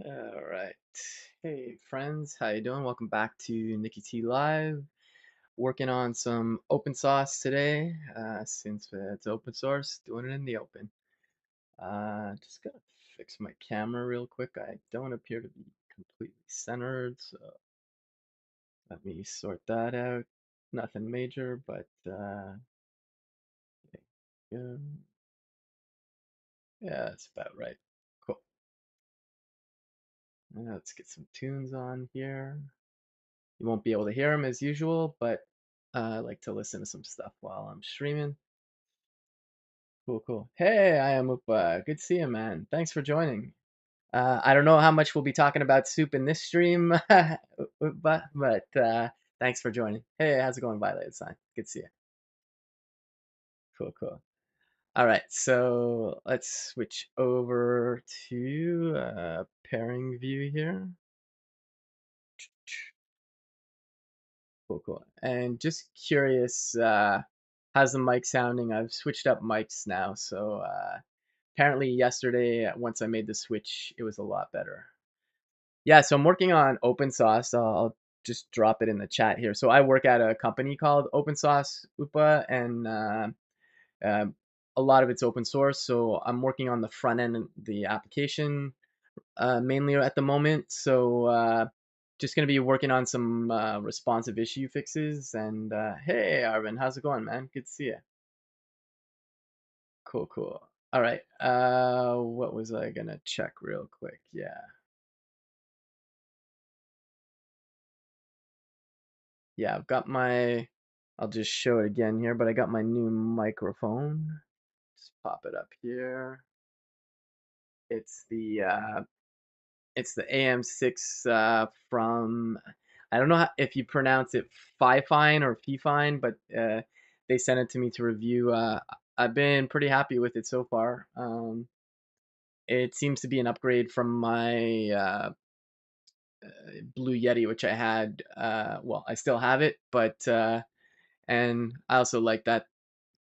All right. Hey friends, how you doing? Welcome back to Nikki T Live. Working on some open sauce today, since it's open source, doing it in the open. Just gotta fix my camera real quick. I don't appear to be completely centered, so let me sort that out. Nothing major, but yeah, yeah, that's about right. Cool. Let's get some tunes on here. You won't be able to hear them as usual, but I like to listen to some stuff while I'm streaming. Cool, cool. Hey, I am Upa. Good to see you, man. Thanks for joining. I don't know how much we'll be talking about soup in this stream, Upa, but thanks for joining. Hey, how's it going, Violet? It's fine. Good to see you. Cool, cool. All right, so let's switch over to pairing view here. Cool, cool. And just curious, how's the mic sounding? I've switched up mics now, so apparently yesterday, once I made the switch, it was a lot better. Yeah, so I'm working on OpenSauced. I'll just drop it in the chat here. So I work at a company called OpenSauce UPA, and uh, a lot of it's open source. So I'm working on the front end of the application mainly at the moment. So just gonna be working on some responsive issue fixes. And hey, Arvin, how's it going, man? Good to see you. Cool, cool. All right. What was I gonna check real quick? Yeah, yeah. I've got my. I'll just show it again here, but I got my new microphone. Just pop it up here. It's the It's the AM6 from, I don't know if you pronounce it Fifine or Fifine, but they sent it to me to review. I've been pretty happy with it so far. It seems to be an upgrade from my Blue Yeti, which I had. Well, I still have it, but and I also like that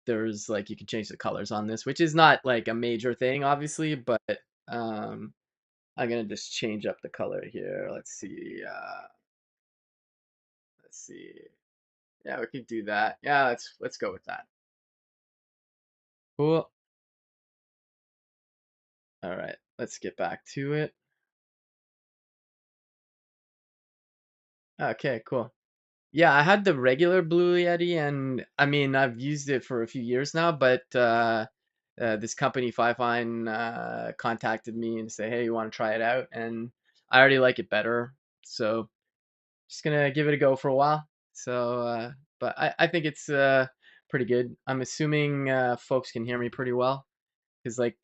there's like you can change the colors on this, which is not like a major thing, obviously, but um, I'm gonna just change up the color here. Let's see. Yeah, we could do that. Yeah, let's go with that. Cool. All right, let's get back to it. Okay, cool. Yeah, I had the regular Blue Yeti, and I mean I've used it for a few years now, but this company Fifine contacted me and say, hey, you want to try it out? And I already like it better, so just gonna give it a go for a while. So, but I think it's pretty good. I'm assuming folks can hear me pretty well because like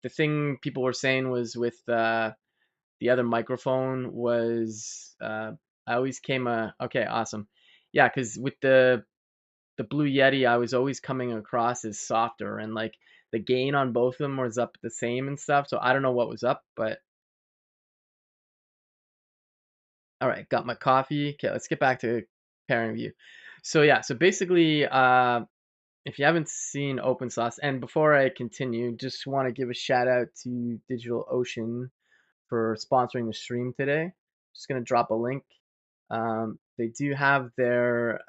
the thing people were saying was with the other microphone was I always came okay, awesome. Yeah, because with the Blue Yeti, I was always coming across as softer, and like the gain on both of them was up the same and stuff. So I don't know what was up, but all right, got my coffee. Okay, let's get back to pairing view. So yeah, so basically, if you haven't seen OpenSauce, and before I continue, just want to give a shout out to DigitalOcean for sponsoring the stream today. Just gonna drop a link. They do have their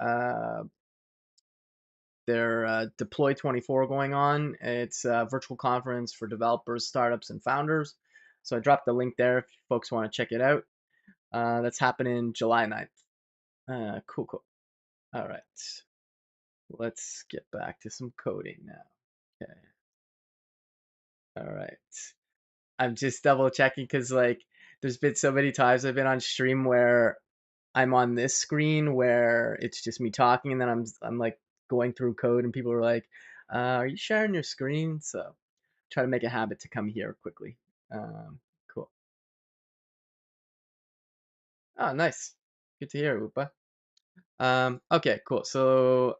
Deploy 24 going on. It's a virtual conference for developers, startups, and founders. So I dropped the link there if folks want to check it out. That's happening July 9th. Cool, cool. All right. Let's get back to some coding now. Okay. All right. I'm just double checking because like there's been so many times I've been on stream where I'm on this screen where it's just me talking and then I'm like going through code and people are like, "Are you sharing your screen?" So try to make a habit to come here quickly. Cool. Oh, nice. Good to hear, Upa. Okay, cool. So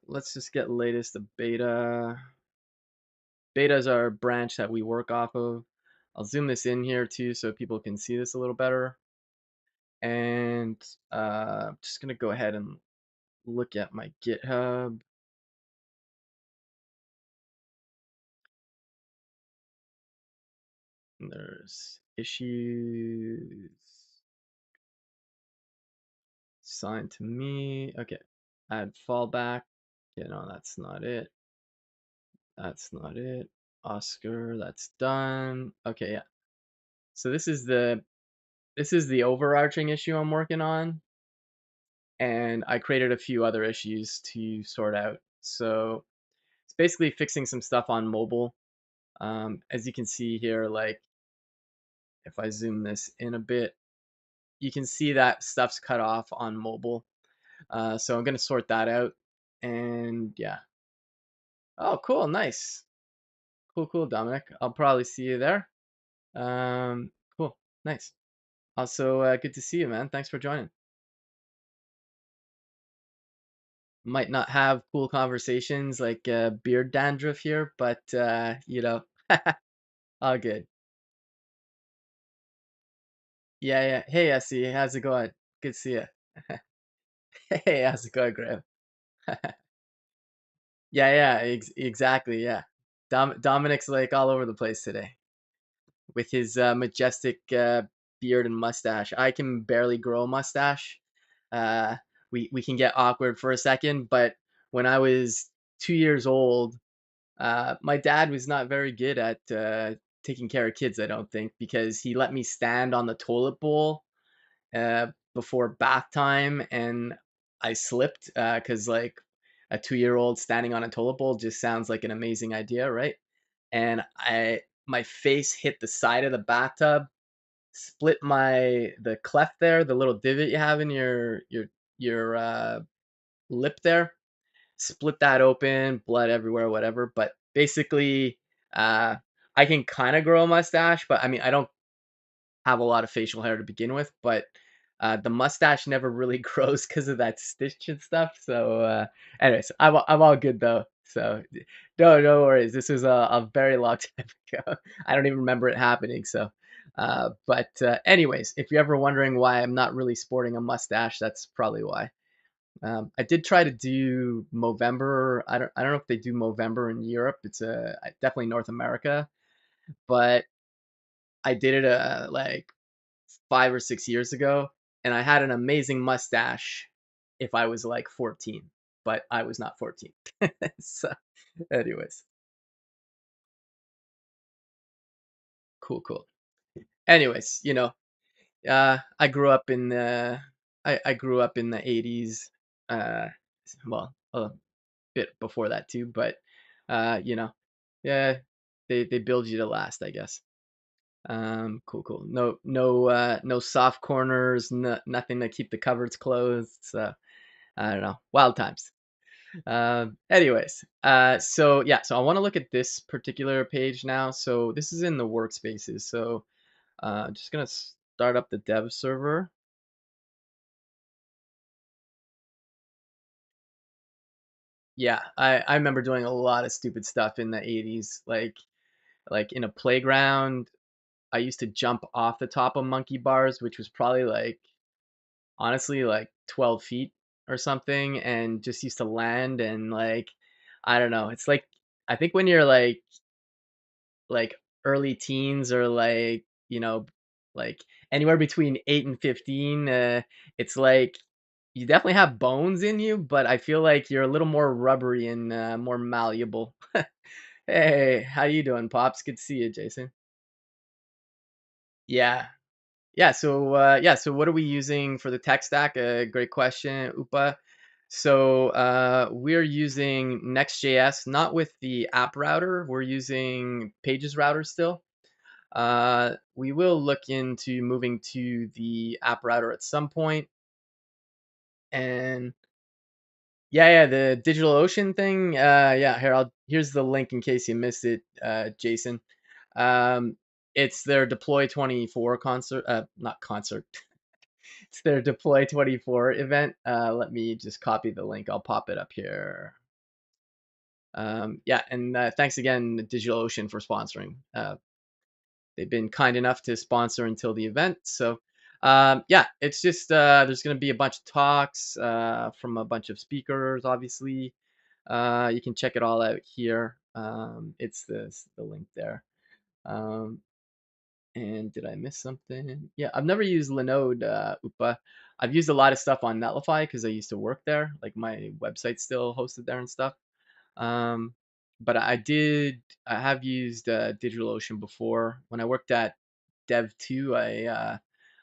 let's just get latest the beta. Beta is our branch that we work off of. I'll zoom this in here too so people can see this a little better. And I'm just gonna go ahead and look at my GitHub. And there's issues assigned to me. Okay. Add fallback. That's not it. That's not it. Oscar, that's done. Okay, yeah. So this is the overarching issue I'm working on, and I created a few other issues to sort out. So it's basically fixing some stuff on mobile. As you can see here, like if I zoom this in a bit, you can see that stuff's cut off on mobile. So I'm gonna sort that out, and yeah. Oh, cool, nice, cool, cool, Dominic. I'll probably see you there. Cool, nice. Also, good to see you, man. Thanks for joining. Might not have cool conversations like beard dandruff here, but all good. Yeah, yeah. Hey, Essie, how's it going? Good to see you. Hey, how's it going, Graham? Yeah, yeah, exactly. Yeah, Dominic's like all over the place today with his majestic beard and mustache. I can barely grow a mustache. Uh, we can get awkward for a second, but when I was 2 years old, my dad was not very good at taking care of kids, I don't think, because he let me stand on the toilet bowl before bath time, and I slipped because like a 2-year old standing on a toilet bowl just sounds like an amazing idea, right? And my face hit the side of the bathtub, split the cleft there, the little divot you have in your lip there, split that open, blood everywhere, whatever. But basically, uh, I can kind of grow a mustache, but I mean, I don't have a lot of facial hair to begin with. But the mustache never really grows because of that stitch and stuff. So, anyways, I'm all good though. So, no worries. This was a very long time ago. I don't even remember it happening. So, but anyways, if you're ever wondering why I'm not really sporting a mustache, that's probably why. I did try to do Movember. I don't know if they do Movember in Europe. It's definitely North America, but I did it like 5 or 6 years ago, and I had an amazing mustache if I was like 14, but I was not 14. So, anyways, cool, cool. Anyways, I grew up in the I grew up in the 80s. Uh, well, a bit before that too, but uh, you know, yeah, they build you to last, I guess. Cool, cool. No soft corners, nothing to keep the cupboards closed. So I don't know, wild times. Anyways, so yeah, so I want to look at this particular page now. So this is in the workspaces. So I'm just gonna start up the dev server. Yeah, I remember doing a lot of stupid stuff in the 80s, like in a playground. I used to jump off the top of monkey bars, which was probably like honestly like 12 feet or something, and just used to land and like I don't know. It's like I think when you're like early teens or like like anywhere between 8 and 15, it's like you definitely have bones in you, but I feel like you're a little more rubbery and more malleable. Hey, how you doing, pops? Good to see you, Jason. Yeah. Yeah, so what are we using for the tech stack? Great question, Upa. So we're using Next.js, not with the app router. We're using Pages router still. We will look into moving to the app router at some point. And yeah, the DigitalOcean thing. Yeah, here's the link in case you missed it, Jason. Um, it's their Deploy 24 concert, not concert. It's their Deploy 24 event. Let me just copy the link. I'll pop it up here. Yeah, and thanks again, DigitalOcean, for sponsoring. They've been kind enough to sponsor until the event. So, yeah, it's just there's going to be a bunch of talks from a bunch of speakers, obviously. You can check it all out here. It's the link there. Um, And did I miss something? Yeah, I've never used Linode, Upa. I've used a lot of stuff on Netlify because I used to work there. Like my website's still hosted there and stuff. Um, but I have used DigitalOcean before. When I worked at Dev2, I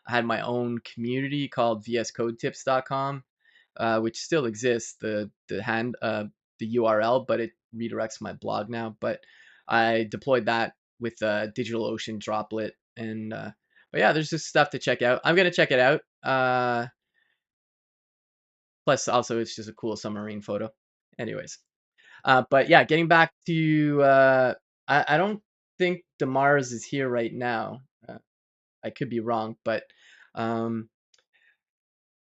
had my own community called vscodetips.com, which still exists, the URL, but it redirects my blog now. But I deployed that with DigitalOcean Droplet, and but yeah, there's just stuff to check out. I'm gonna check it out. Plus, also, it's just a cool submarine photo. Anyways, but yeah, getting back to I don't think Demars is here right now. I could be wrong, um,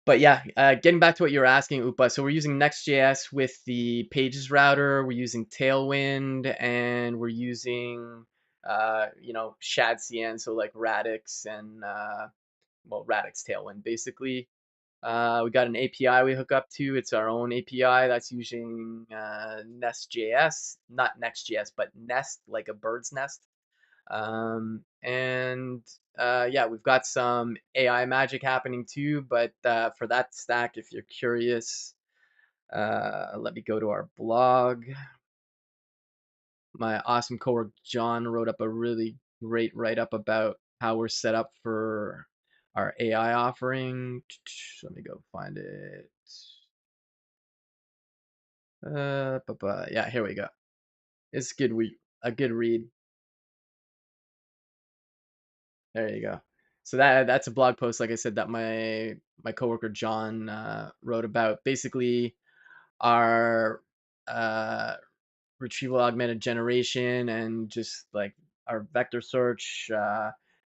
but yeah, getting back to what you were asking, Upa. So we're using Next.js with the Pages router. We're using Tailwind, and we're using Shad CN, so like Radix and Radix Tailwind basically. We got an API we hook up to. It's our own API that's using Nest.js, not Next.js, but Nest, like a bird's nest. And yeah, we've got some AI magic happening too. But for that stack, if you're curious, let me go to our blog. My awesome coworker John wrote up a really great write up about how we're set up for our AI offering. Let me go find it. Yeah, here we go. It's good. A good read. There you go. So that's a blog post, like I said, that my coworker John wrote about. Basically, our uh, retrieval augmented generation and just like our vector search,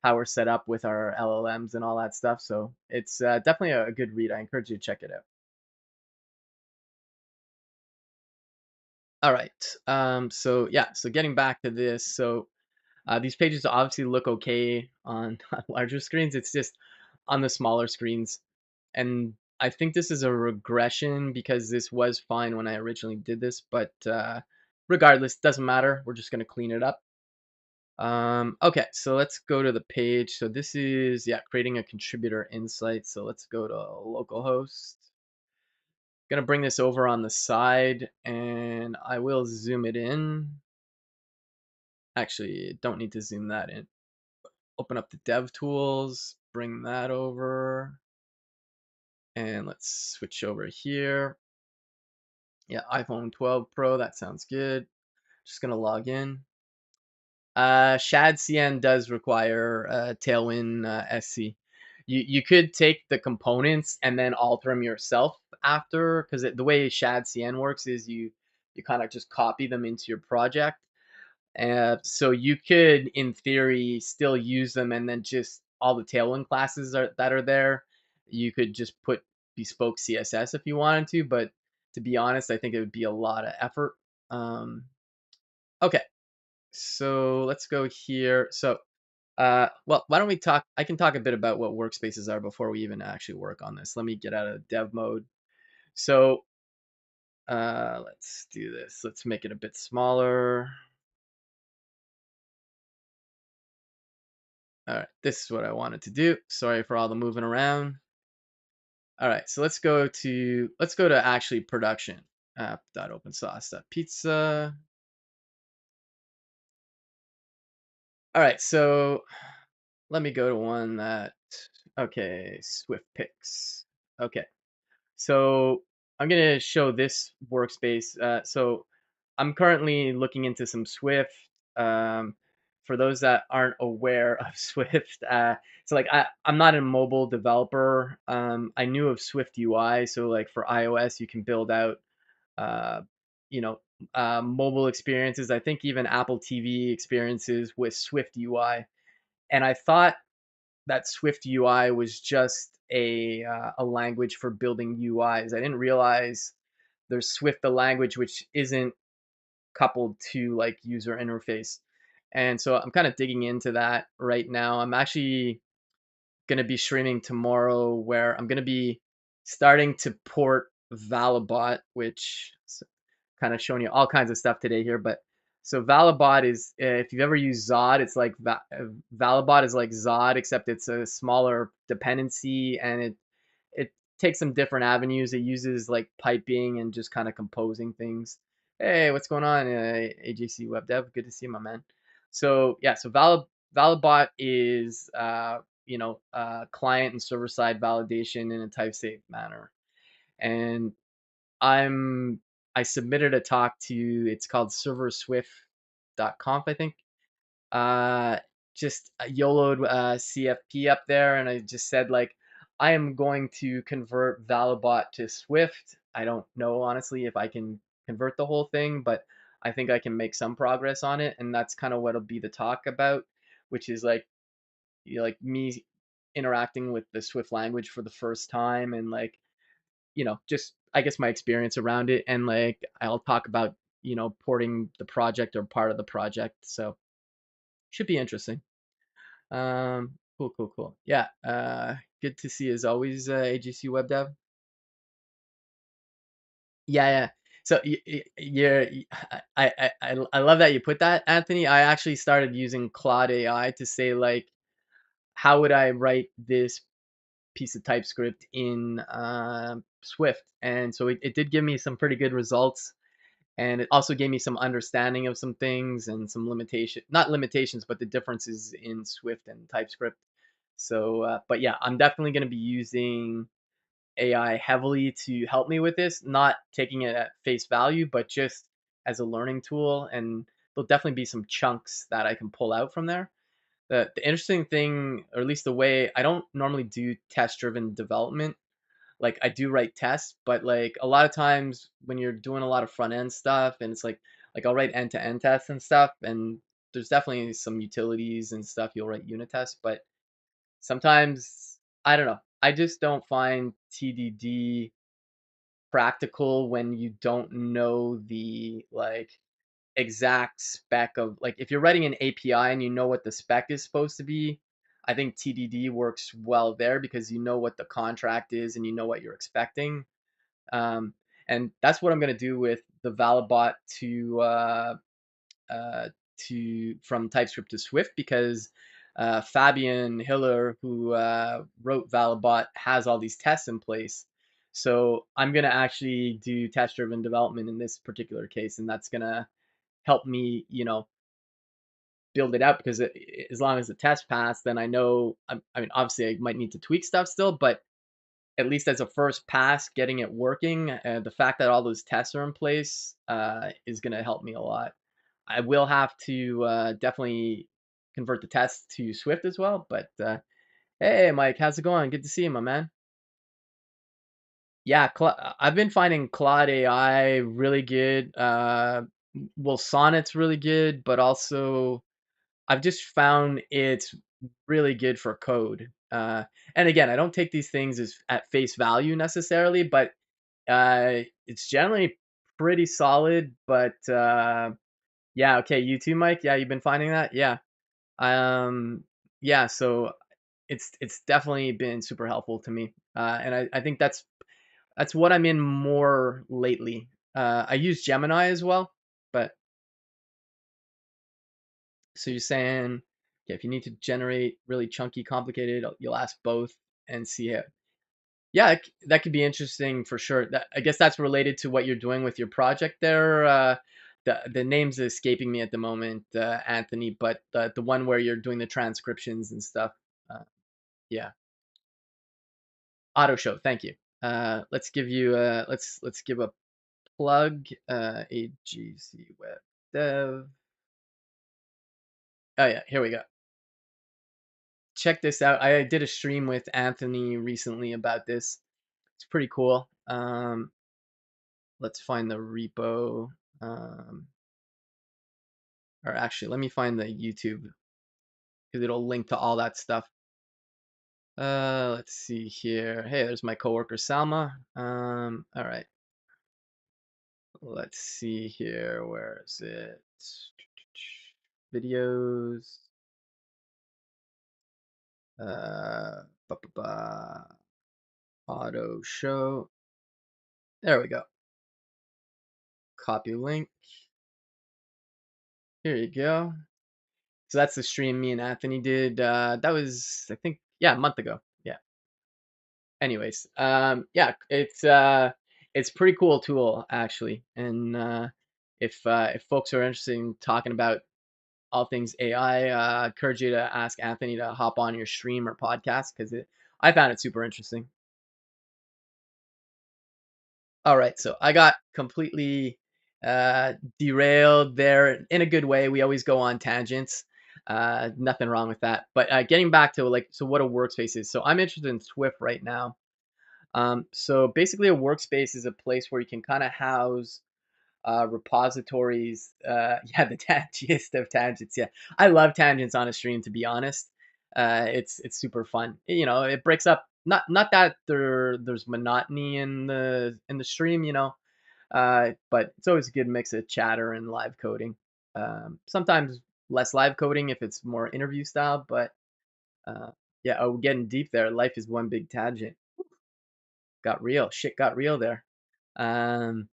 how we're set up with our LLMs and all that stuff. So it's definitely a good read. I encourage you to check it out. All right. So yeah. So getting back to this. So these pages obviously look okay on, on larger screens. It's just on the smaller screens. And I think this is a regression because this was fine when I originally did this, but regardless, doesn't matter. We're just going to clean it up. Okay, so let's go to the page. So this is, yeah, creating a contributor insight. So let's go to localhost. Gonna bring this over on the side and I will zoom it in. Actually, don't need to zoom that in. Open up the dev tools, bring that over, and let's switch over here. Yeah, iPhone 12 Pro, that sounds good. Just gonna log in. Shad CN does require Tailwind SC. You could take the components and then alter them yourself after, because the way Shad CN works is you kind of just copy them into your project. So you could, in theory, still use them, and then just all the Tailwind classes that are there, you could just put bespoke CSS if you wanted to. But to be honest, I think it would be a lot of effort. Um, okay, so let's go here. So, well, why don't we talk? I can talk a bit about what workspaces are before we even actually work on this. Let me get out of dev mode. So, let's do this. Let's make it a bit smaller. All right, this is what I wanted to do. Sorry for all the moving around. All right, so let's go to actually production app.opensauce.pizza. All right, so let me go to one that, okay, Swift picks. Okay, so I'm gonna show this workspace. So I'm currently looking into some Swift. Um, for those that aren't aware of Swift, so like I'm not a mobile developer. I knew of Swift UI, so like for iOS, you can build out, uh, you know, mobile experiences. I think even Apple TV experiences with Swift UI. And I thought that Swift UI was just a language for building UIs. I didn't realize there's Swift, the language, which isn't coupled to like user interface. And so I'm kind of digging into that right now. I'm actually going to be streaming tomorrow where I'm going to be starting to port Valabot, which kind of showing you all kinds of stuff today here, but So Valibot is, if you've ever used Zod, it's like Valibot is like Zod, except it's a smaller dependency, and it takes some different avenues. It uses like piping and just kind of composing things. Hey, what's going on, AJC Web Dev? Good to see you, my man. So yeah, so Valibot is client and server side validation in a type safe manner, and I'm I submitted a talk to, it's called serverswift.conf, I think. Uh, just YOLO'd CFP up there, and I just said like I am going to convert Valibot to Swift. I don't know honestly if I can convert the whole thing, but I think I can make some progress on it, and that's kind of what'll be the talk about, which is like like me interacting with the Swift language for the first time, and like just I guess my experience around it, and like I'll talk about porting the project or part of the project. So should be interesting. Cool, cool, cool. Yeah. Good to see as always, AGC Web Dev. Yeah, yeah. So I love that you put that, Anthony. I actually started using Claude AI to say like, how would I write this piece of TypeScript in Swift, and so it did give me some pretty good results, and it also gave me some understanding of some things and some not limitations, but the differences in Swift and TypeScript. So, but yeah, I'm definitely going to be using AI heavily to help me with this, not taking it at face value, but just as a learning tool. And there'll definitely be some chunks that I can pull out from there. The interesting thing, or at least the way, I don't normally do test driven development. Like I do write tests, but like a lot of times when you're doing a lot of front end stuff, and it's like I'll write end to end tests and stuff, and there's definitely some utilities and stuff you'll write unit tests, but sometimes I don't know. I just don't find TDD practical when you don't know the like exact spec of, like, if you're writing an API and you know what the spec is supposed to be. I think TDD works well there because you know what the contract is and you know what you're expecting. Um, and that's what I'm going to do with the Valibot uh, to from TypeScript to Swift, because Fabian Hiller, who wrote Valibot, has all these tests in place. So I'm going to actually do test-driven development in this particular case, and that's going to help me, build it out, because as long as the test pass, then I know. I mean, obviously, I might need to tweak stuff still, but at least as a first pass, getting it working, the fact that all those tests are in place is going to help me a lot. I will have to definitely convert the test to Swift as well. But hey, Mike, how's it going? Good to see you, my man. Yeah, I've been finding Claude AI really good. Well, Sonnet's really good, but also I've just found it's really good for code. And again, I don't take these things as at face value necessarily, but it's generally pretty solid. But yeah, okay, you too, Mike. Yeah, you've been finding that. Yeah, um, yeah. So it's definitely been super helpful to me, and I think that's what I'm in more lately. I use Gemini as well, but so you're saying, yeah, if you need to generate really chunky, complicated, you'll ask both and see it. Yeah, that could be interesting for sure. I guess that's related to what you're doing with your project there. The name's escaping me at the moment, Anthony, but the one where you're doing the transcriptions and stuff. Uh, yeah, auto show. Thank you. Let's give you let's give a plug. AGC Web Dev. Oh yeah, here we go. Check this out. I did a stream with Anthony recently about this. It's pretty cool. Let's find the repo. Um, or actually, let me find the YouTube, because it'll link to all that stuff. Let's see here. Hey, there's my coworker Salma. All right. Let's see here. Where is it? Videos. Ba, ba, ba. Auto show. There we go. Copy link. Here you go. So that's the stream me and Anthony did. That was, I think, yeah, a month ago. Yeah. Anyways, yeah, it's pretty cool tool actually, and if folks are interested in talking about all things AI, encourage you to ask Anthony to hop on your stream or podcast because I found it super interesting. All right, so I got completely derailed there in a good way. We always go on tangents. Nothing wrong with that. But getting back to like, so what a workspace is. So I'm interested in Swift right now. So basically, a workspace is a place where you can kind of house repositories. Yeah, the gist of tangents. Yeah, I love tangents on a stream. To be honest, it's super fun. You know, it breaks up. Not that there's monotony in the stream. You know, but it's always a good mix of chatter and live coding. Sometimes less live coding if it's more interview style. But yeah, oh, we're getting deep there. Life is one big tangent. Got real. Shit got real there. Um,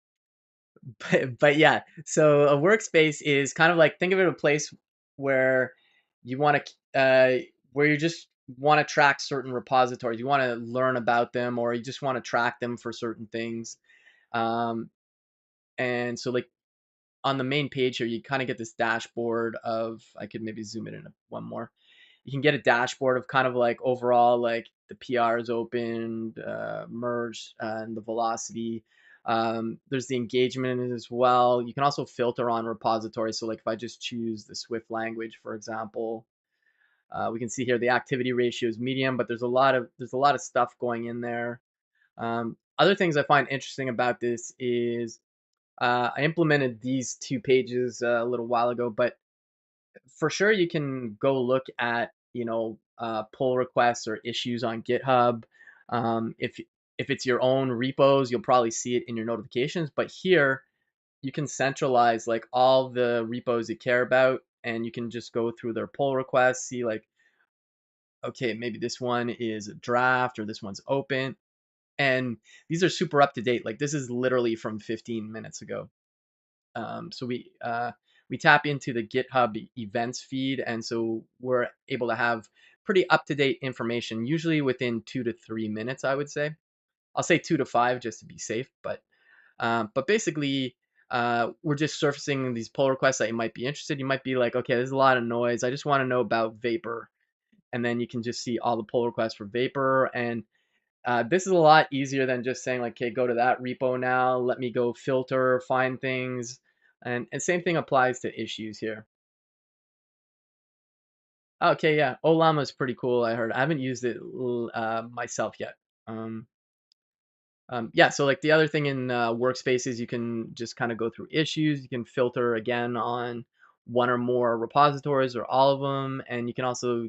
but yeah, so a workspace is kind of like think of it a place where you want to where you just want to track certain repositories. You want to learn about them, or you just want to track them for certain things. Um, and so like on the main page here, you kind of get this dashboard of I could maybe zoom it in one more. You can get a dashboard of kind of like overall like the PRs opened, merged, and the velocity. There's the engagement as well. You can also filter on repositories. So like if I just choose the Swift language, for example, we can see here the activity ratio is medium, but there's a lot of stuff going in there. Other things I find interesting about this is I implemented these two pages a little while ago, but for sure you can go look at pull requests or issues on GitHub. If it's your own repos, you'll probably see it in your notifications. But here you can centralize like all the repos you care about, and you can just go through their pull requests, see like okay, maybe this one is a draft or this one's open, and these are super up to date. Like this is literally from 15 minutes ago. So we tap into the GitHub events feed, and so we're able to have pretty up to date information, usually within 2 to 3 minutes. I would say I'll say 2 to 5 just to be safe, but basically. We're just surfacing these pull requests that you might be interested. You might be like, okay, there's a lot of noise. I just want to know about Vapor, and then you can just see all the pull requests for Vapor. And this is a lot easier than just saying like, okay, go to that repo now. Let me go filter, find things. And same thing applies to issues here. Okay, yeah, Olama is pretty cool. I heard. I haven't used it myself yet. Um, yeah, so like the other thing in workspaces, you can just kind of go through issues. You can filter again on one or more repositories or all of them, and you can also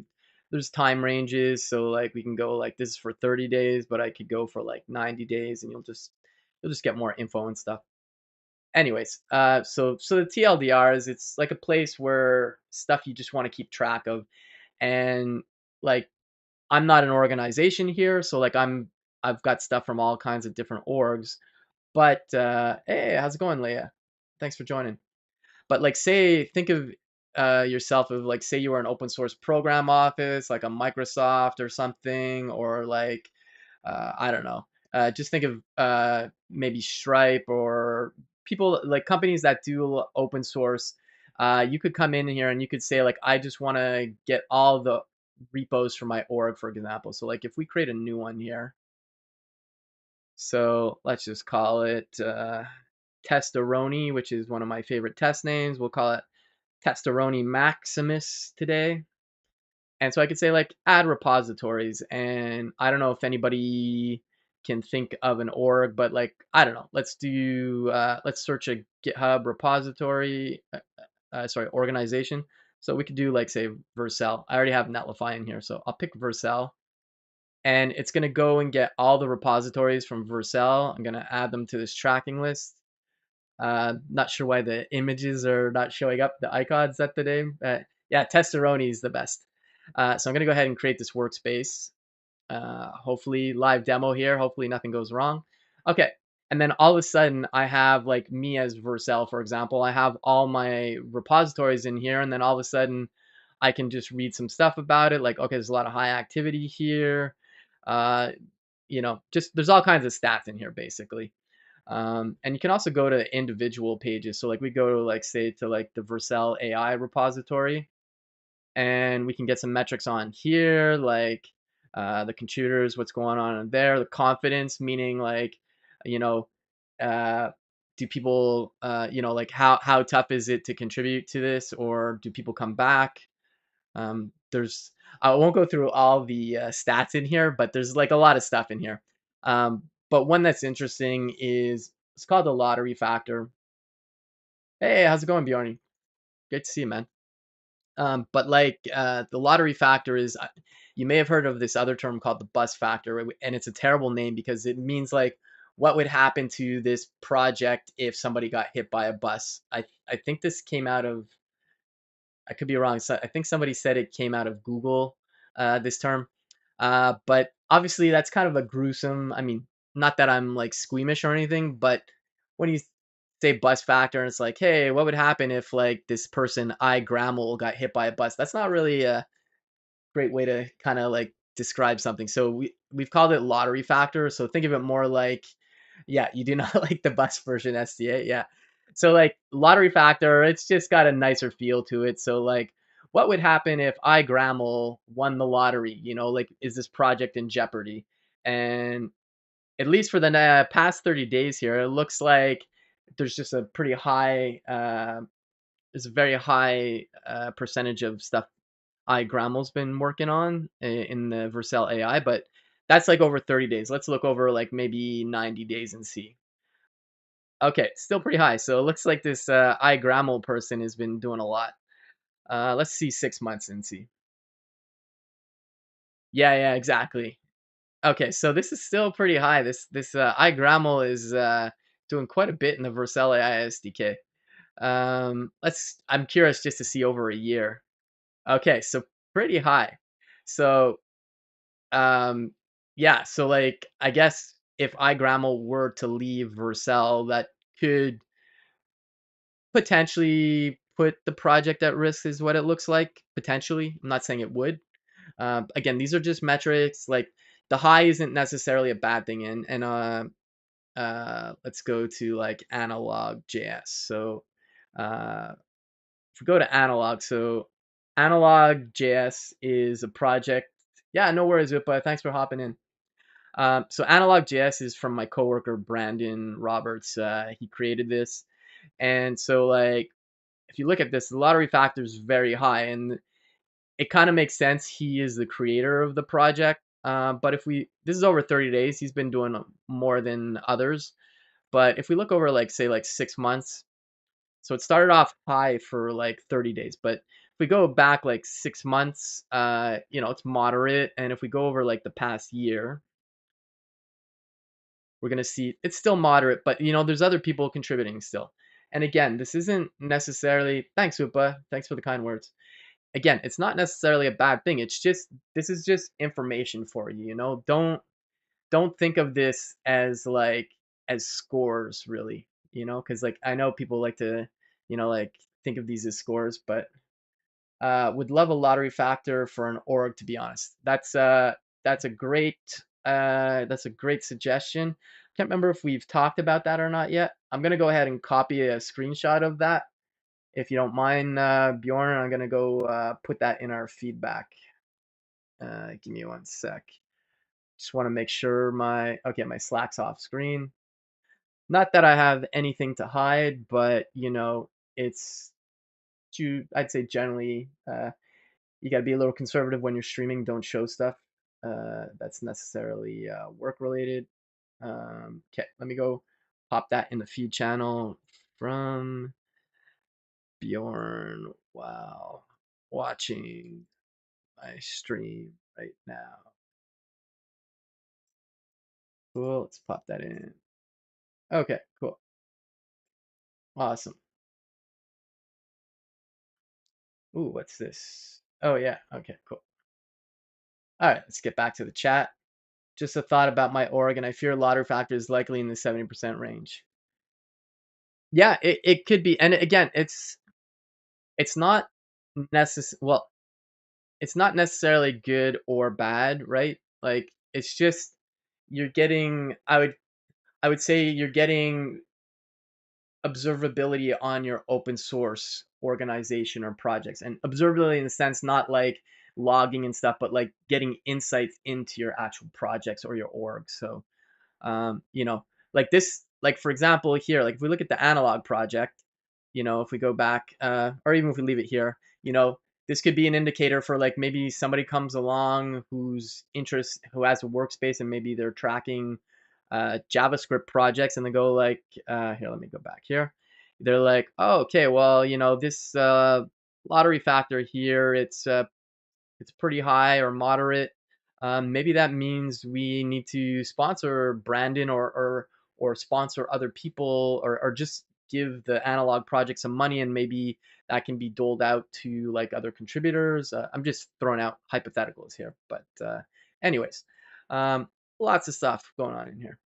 there's time ranges. So like we can go like this is for 30 days, but I could go for like 90 days, and you'll just get more info and stuff. Anyways, so the TLDR is it's like a place where stuff you just want to keep track of, and like I'm not an organization here, so like I've got stuff from all kinds of different orgs. But hey, how's it going, Leia? Thanks for joining. But like, say, think of yourself of like, say you were an open source program office, like a Microsoft or something, or like, I don't know. Just think of maybe Stripe or people like companies that do open source. You could come in here and you could say like, I just want to get all the repos for my org, for example. So like, if we create a new one here, so let's just call it Testaroni, which is one of my favorite test names. We'll call it Testaroni Maximus today. And so I could say like add repositories. And I don't know if anybody can think of an org, but like, I don't know. Let's search a GitHub repository, sorry, organization. So we could do like say Vercel. I already have Netlify in here. So I'll pick Vercel, and it's going to go and get all the repositories from Vercel. I'm going to add them to this tracking list. Not sure why the images are not showing up, the icons at the name. Yeah, Testaroni is the best. So I'm going to go ahead and create this workspace. Hopefully live demo here. Hopefully nothing goes wrong. Okay. And then all of a sudden, I have like me as Vercel, for example. I have all my repositories in here, and then all of a sudden, I can just read some stuff about it. Like, okay, there's a lot of high activity here. Uh, just there's all kinds of stats in here, basically. And you can also go to individual pages. So like we go to like say to like the Vercel AI repository, and we can get some metrics on here, like the contributors, what's going on in there, the confidence, meaning like, you know, uh, do people, like how tough is it to contribute to this, or do people come back? There's I won't go through all the stats in here, but there's like a lot of stuff in here. But one that's interesting is it's called the lottery factor. Hey, how's it going, Bjorn? Great to see you, man. But like the lottery factor is, you may have heard of this other term called the bus factor, and it's a terrible name because it means like what would happen to this project if somebody got hit by a bus. I think this came out of, I could be wrong. So I think somebody said it came out of Google, this term. But obviously that's kind of a gruesome. I mean, not that I'm like squeamish or anything, but when you say bus factor, and it's like, hey, what would happen if like this person I Grammel got hit by a bus? That's not really a great way to kind of like describe something. So we've called it lottery factor. So think of it more like, yeah, you do not like the bus version STA, yeah. So like lottery factor, it's just got a nicer feel to it. So like, what would happen if I Grammel won the lottery? Like, is this project in jeopardy? And at least for the past 30 days here, it looks like there's just a pretty high, there's a very high percentage of stuff Grammel's been working on in the Vercel AI, but that's like over 30 days. Let's look over like maybe 90 days and see. Okay, still pretty high. So it looks like this iGrammel person has been doing a lot. Let's see 6 months and see. Yeah, yeah, exactly. Okay, so this is still pretty high. This iGrammel is doing quite a bit in the Vercel AI SDK. I'm curious just to see over a year. Okay, so pretty high. So Um, yeah, so like I guess if iGrammel were to leave Vercel, that could potentially put the project at risk, is what it looks like. Potentially, I'm not saying it would. Again, these are just metrics. Like the high isn't necessarily a bad thing. Let's go to like analog JS. So if we go to analog, so analog JS is a project. Yeah, no worries, but thanks for hopping in. So analog.js is from my coworker Brandon Roberts. He created this, and so like if you look at this, the lottery factor is very high, and it kind of makes sense. He is the creator of the project. But if we this is over 30 days, he's been doing more than others. But if we look over like say like 6 months, so it started off high for like 30 days, but if we go back like 6 months, it's moderate, and if we go over like the past year, we're going to see it's still moderate, but there's other people contributing still. And again, this isn't necessarily, thanks Upa, thanks for the kind words. Again, it's not necessarily a bad thing. It's just, this is just information for you, don't think of this as like as scores really, because like I know people like to, like think of these as scores, but would love a lottery factor for an org, to be honest. That's a great that's a great suggestion. Can't remember if we've talked about that or not yet. I'm gonna go ahead and copy a screenshot of that. If you don't mind, Bjorn, I'm gonna go put that in our feedback. Give me one sec. Just want to make sure my Slack's off screen. Not that I have anything to hide, but it's I'd say generally you got to be a little conservative when you're streaming. Don't show stuff that's necessarily work related. Okay, let me go pop that in the feed channel from Bjorn. Wow, watching my stream right now. Cool. Let's pop that in. Okay, cool. Awesome. Ooh, what's this? Oh yeah. Okay, cool. All right, let's get back to the chat. Just a thought about my org, and I fear lottery factor is likely in the 70% range. Yeah, it could be. And again, it's not well, it's not necessarily good or bad, right? Like it's just you're getting I would say you're getting observability on your open source organization or projects. And observability in the sense not like logging and stuff, but like getting insights into your actual projects or your org. So you know, like this, like for example here, like if we look at the analog project, if we go back, or even if we leave it here, this could be an indicator for like maybe somebody comes along who has a workspace and maybe they're tracking JavaScript projects and they go like, here, let me go back here. They're like, oh, okay, well, this lottery factor here, it's pretty high or moderate. Maybe that means we need to sponsor Brandon or sponsor other people or just give the analog project some money and maybe that can be doled out to like other contributors. I'm just throwing out hypotheticals here, but anyways, um, lots of stuff going on in here.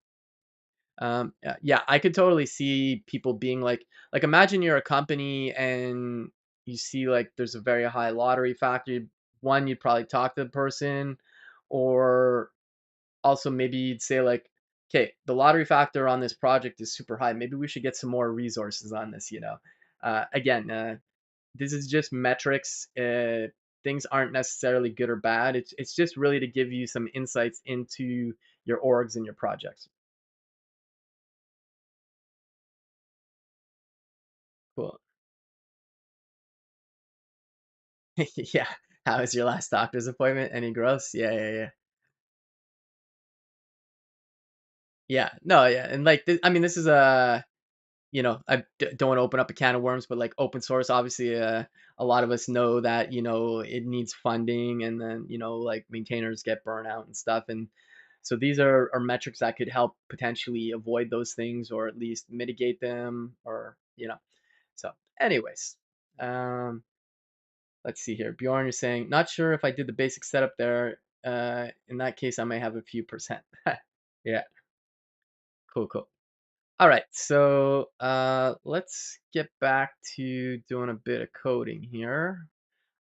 Yeah, I could totally see people being like imagine you're a company and you see like there's a very high lottery factor. One, you'd probably talk to the person, or also maybe you'd say like, okay, the lottery factor on this project is super high. Maybe we should get some more resources on this. Again, this is just metrics. Things aren't necessarily good or bad. It's just really to give you some insights into your orgs and your projects. Cool. Yeah. How was your last doctor's appointment? Any gross? Yeah, yeah, yeah. Yeah. No, yeah. And like, I mean, this is don't want to open up a can of worms, but like open source, obviously, a lot of us know that, it needs funding and then, like maintainers get burnout and stuff. And so these are metrics that could help potentially avoid those things or at least mitigate them so anyways, um, let's see here. Bjorn, you're saying, not sure if I did the basic setup there. In that case, I may have a few percent. Yeah, cool, cool. All right, so let's get back to doing a bit of coding here.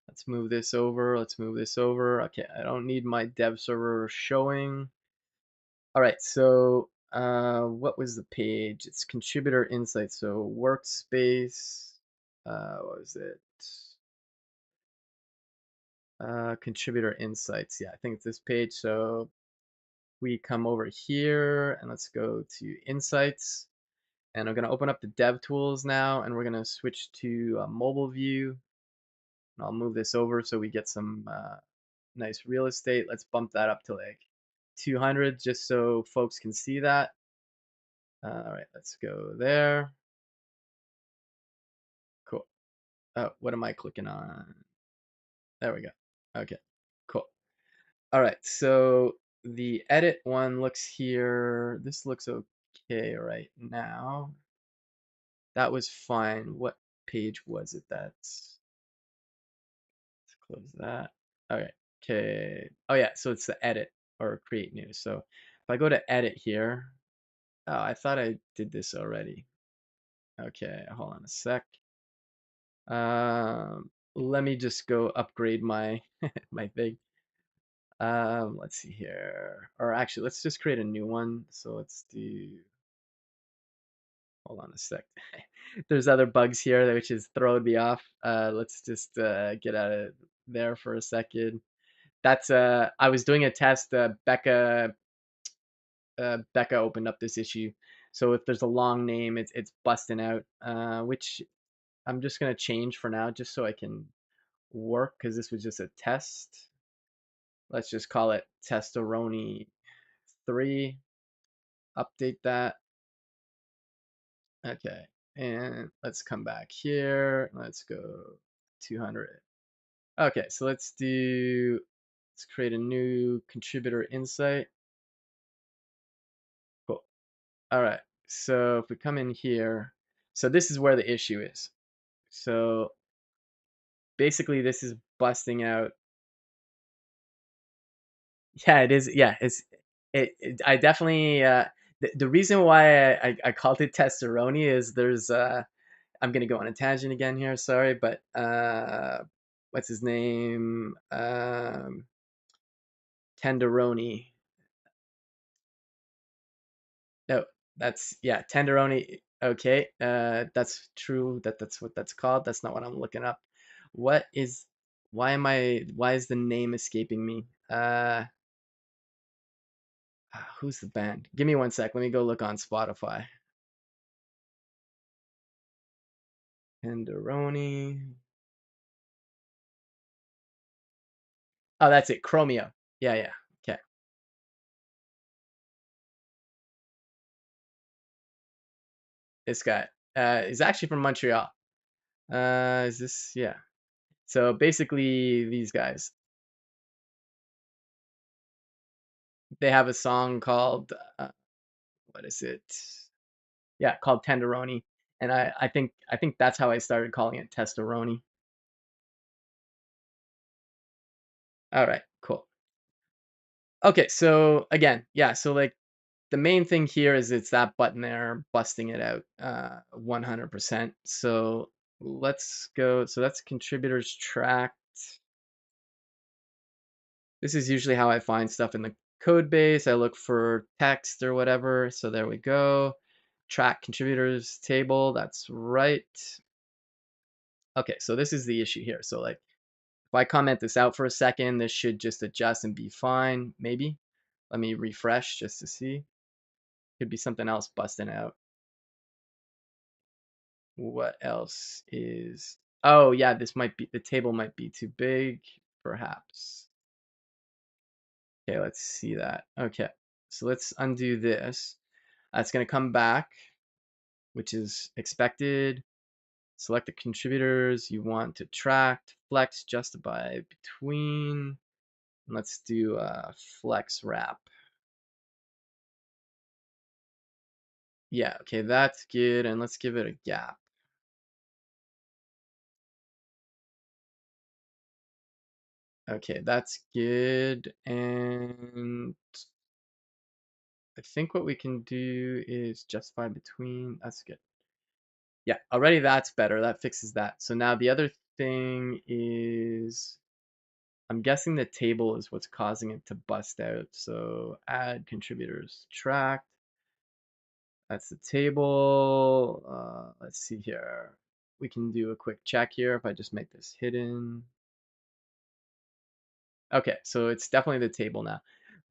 Let's move this over. Let's move this over. Okay, I don't need my dev server showing. All right, so what was the page? It's contributor insights. So workspace. What was it? Contributor insights. Yeah, I think it's this page. So we come over here and let's go to insights. And I'm going to open up the dev tools now and we're going to switch to mobile view. And I'll move this over so we get some nice real estate. Let's bump that up to like 200 just so folks can see that. All right, let's go there. Cool. Oh, what am I clicking on? There we go. Okay, cool. All right, so the edit one looks here. This looks okay right now. That was fine. What page was it? Let's close that. Okay. Okay. Oh yeah, so it's the edit or create new. So if I go to edit here, oh, I thought I did this already. Okay, hold on a sec. Let me just go upgrade my my thing. Let's see here. Or actually, let's just create a new one. So let's do, hold on a sec. There's other bugs here which is throwing me off. Let's just get out of there for a second. That's I was doing a test. Becca opened up this issue. So if there's a long name, it's busting out. Which I'm just gonna change for now, just so I can work because this was just a test. Let's just call it Testoroni 3. Update that. Okay, and let's come back here. Let's go 200. Okay, so let's create a new contributor insight. Cool. All right, so if we come in here, so this is where the issue is. So basically this is busting out. Yeah, it is. Yeah, I definitely the reason why I called it testeroni is there's I'm gonna go on a tangent again here, sorry, but what's his name? Tenderoni. No, that's yeah, tenderoni. Okay, that's true. That's what that's called. That's not what I'm looking up. What is? Why is the name escaping me? Who's the band? Give me one sec. Let me go look on Spotify. Tenderoni. Oh, that's it. Chromeo. Yeah, yeah. Okay, this guy is actually from Montreal. Is this? Yeah. So basically, these guys, they have a song called uh, what is it? Yeah, called Tenderoni, and I think that's how I started calling it Testeroni. All right, cool. Okay, so again, yeah, so like the main thing here is it's that button there busting it out 100%. So let's go. So that's contributors tracked. This is usually how I find stuff in the code base. I look for text or whatever. So there we go. Track contributors table. That's right. Okay, so this is the issue here. So like if I comment this out for a second, this should just adjust and be fine, maybe. Let me refresh just to see. Could be something else busting out. What else is... Oh, yeah, this might be... The table might be too big, perhaps. Okay, let's see that. Okay, so let's undo this. That's going to come back, which is expected. Select the contributors you want to track, flex, justify between. Let's do flex wrap. Yeah, okay, that's good. And let's give it a gap. Okay, that's good. And I think what we can do is justify between. That's good. Yeah, already that's better. That fixes that. So now the other thing is, I'm guessing the table is what's causing it to bust out. So add contributors tracked. That's the table. Let's see here. We can do a quick check here if I just make this hidden. Okay, so it's definitely the table now.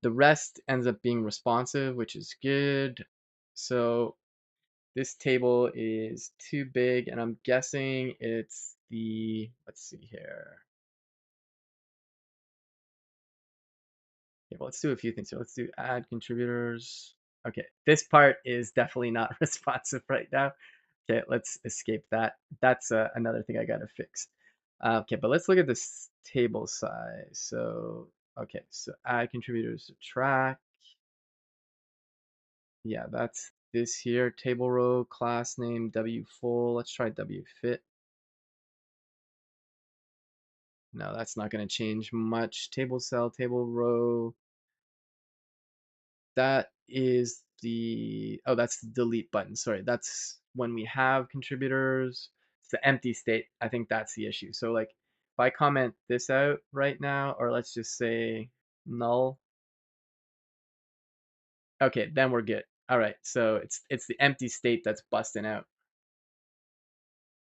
The rest ends up being responsive, which is good. So this table is too big, and I'm guessing it's the, let's see here. Okay, well, let's do a few things here. Let's do add contributors. Okay, this part is definitely not responsive right now. Okay, let's escape that. That's another thing I gotta fix. Okay, but let's look at this table size. So, okay, so add contributors to track. Yeah, that's this here. Table row, class name, W full. Let's try W fit. No, that's not going to change much. Table cell, table row. That is the, oh, that's the delete button. Sorry, that's when we have contributors. It's the empty state. I think that's the issue. So like if I comment this out right now, or let's just say null. Okay, then we're good. All right, so it's the empty state that's busting out.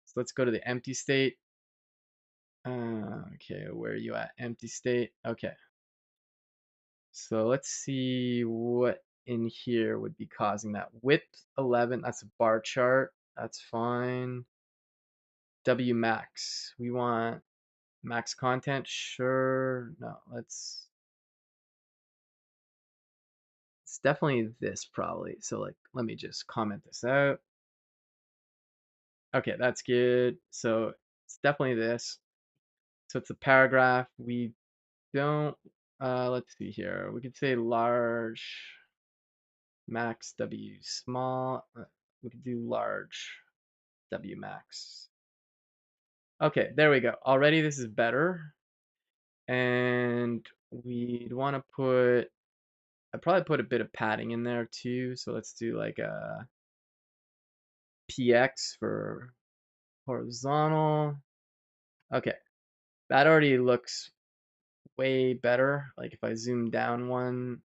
So let's go to the empty state. Okay, where are you at? Empty state. Okay. So let's see what in here would be causing that. Width 11, that's a bar chart. That's fine. W max. We want max content. Sure. No, it's definitely this probably. So like, let me just comment this out. Okay, that's good. So it's definitely this. So it's a paragraph. We don't, let's see here. We could say large. Max W small. We could do large W max. Okay, there we go. Already this is better. And we'd want to put I probably put a bit of padding in there too. So let's do like a PX for horizontal. Okay, that already looks way better. Like if I zoom down one,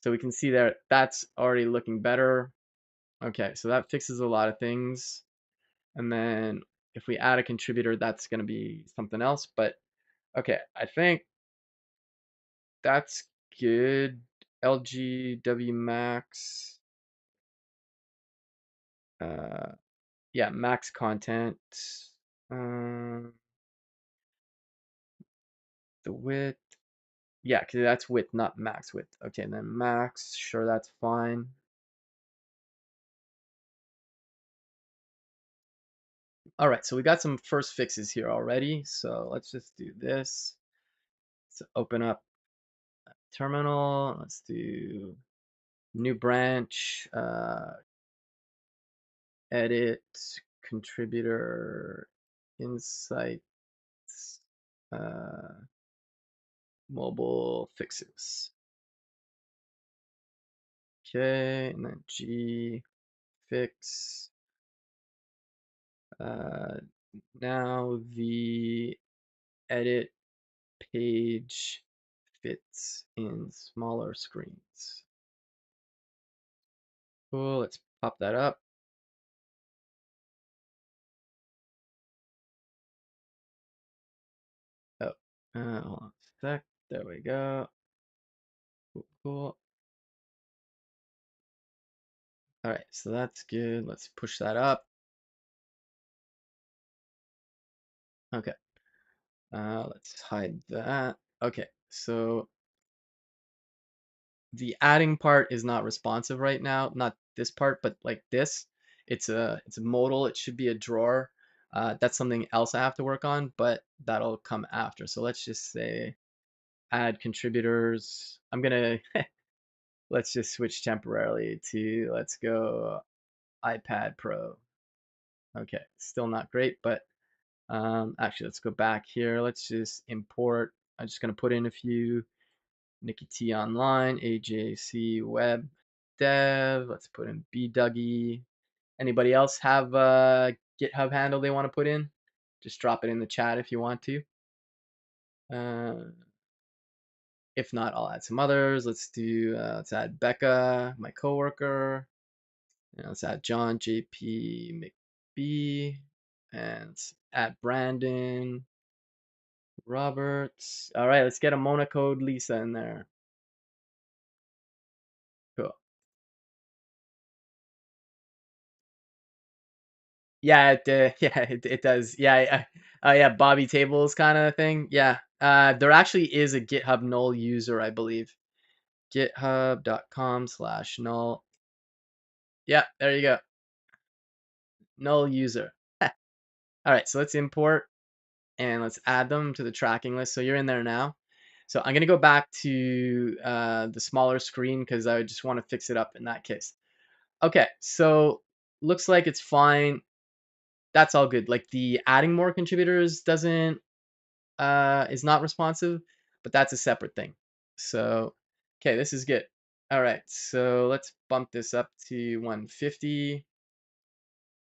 so we can see there that's already looking better. Okay, so that fixes a lot of things. And then if we add a contributor, that's going to be something else. But okay, I think that's good. LGW max. Uh, yeah, max content. Um, the width. Yeah, because that's width, not max width. Okay, and then max. Sure, that's fine. All right, so we got some first fixes here already. So let's just do this. Let's open up terminal. Let's do new branch, edit, contributor, insights, uh, mobile fixes. Okay, and then G fix. Uh, now the edit page fits in smaller screens. Cool, let's pop that up. Oh, hold on a sec. There we go. Cool, cool. All right, so that's good. Let's push that up. Okay, let's hide that. Okay, so the adding part is not responsive right now. Not this part, but like this. It's a modal. It should be a drawer. That's something else I have to work on, but that'll come after. So let's just say add contributors. I'm gonna let's just switch temporarily to let's go iPad Pro. Okay, still not great, but actually let's go back here. Let's just import. I'm just gonna put in a few. Nikki T Online, AJC Web Dev. Let's put in BDougie. Anybody else have a GitHub handle they want to put in? Just drop it in the chat if you want to. Uh, if not, I'll add some others. Let's add Becca, my coworker. And let's add John JP McBee. And let's add Brandon, Roberts. All right, let's get a Mona Code Lisa in there. Cool. Yeah, yeah, it does. Yeah, yeah, Bobby Tables kind of thing. Yeah, there actually is a GitHub null user, I believe. GitHub.com/null. Yeah, there you go. Null user. All right, so let's import and let's add them to the tracking list. So you're in there now. So I'm gonna go back to the smaller screen because I just want to fix it up in that case. Okay, so looks like it's fine. That's all good. Like the adding more contributors doesn't is not responsive, but that's a separate thing. So, okay, this is good. All right, so let's bump this up to 150.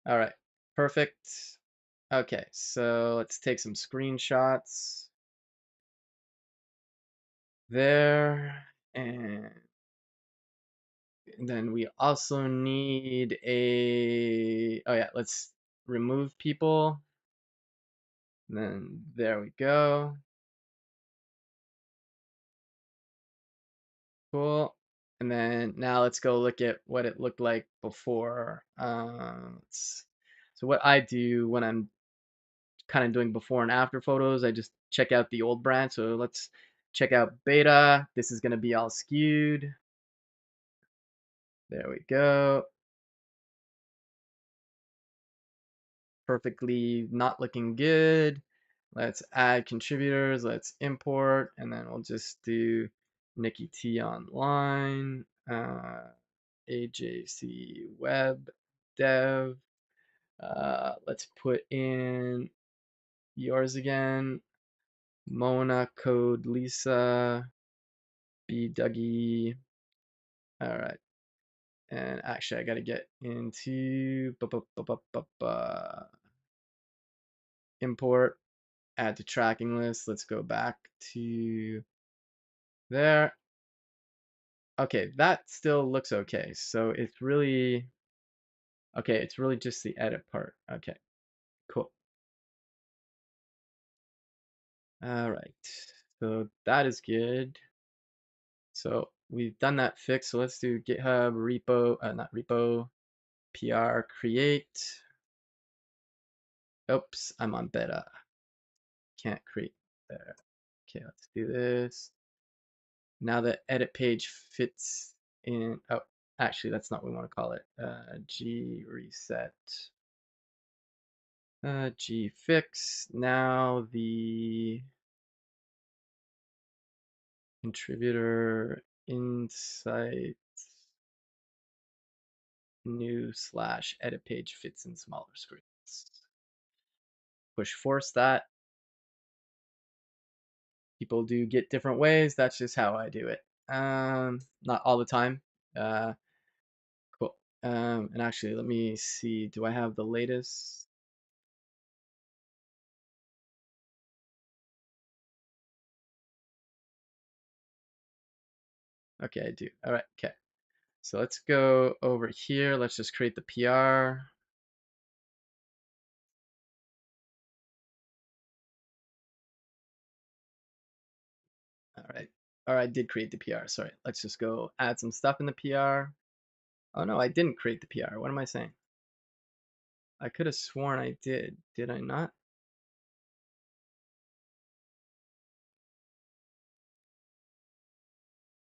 All right, perfect. Okay, so let's take some screenshots there. And then we also need oh yeah, let's remove people. And then there we go. Cool. And then now let's go look at what it looked like before. So what I do when I'm kind of doing before and after photos, I just check out the old branch. So let's check out beta. This is going to be all skewed. There we go. Perfectly not looking good. Let's add contributors. Let's import. And then we'll just do Nikki T Online. AJC Web Dev. Let's put in yours again. Mona code Lisa B Dougie. All right. And actually, I got to get into import, add to tracking list. Let's go back to there. Okay, that still looks okay. So it's really, okay, it's really just the edit part. Okay, cool. All right, so that is good. So we've done that fix. So let's do GitHub repo, not repo, PR create. Oops, I'm on beta. Can't create there. Okay, let's do this. Now the edit page fits in. Oh, actually, that's not what we want to call it. G reset. G fix. Now the contributor insight new slash edit page fits in smaller screens. Push force that. People do get different ways. That's just how I do it. Not all the time. Uh, cool. And actually, let me see. Do I have the latest? Okay, I do. All right. Okay. So let's go over here. Let's just create the PR. All right. Or I did create the PR. Sorry. Let's just go add some stuff in the PR. Oh no, I didn't create the PR. What am I saying? I could have sworn I did. Did I not?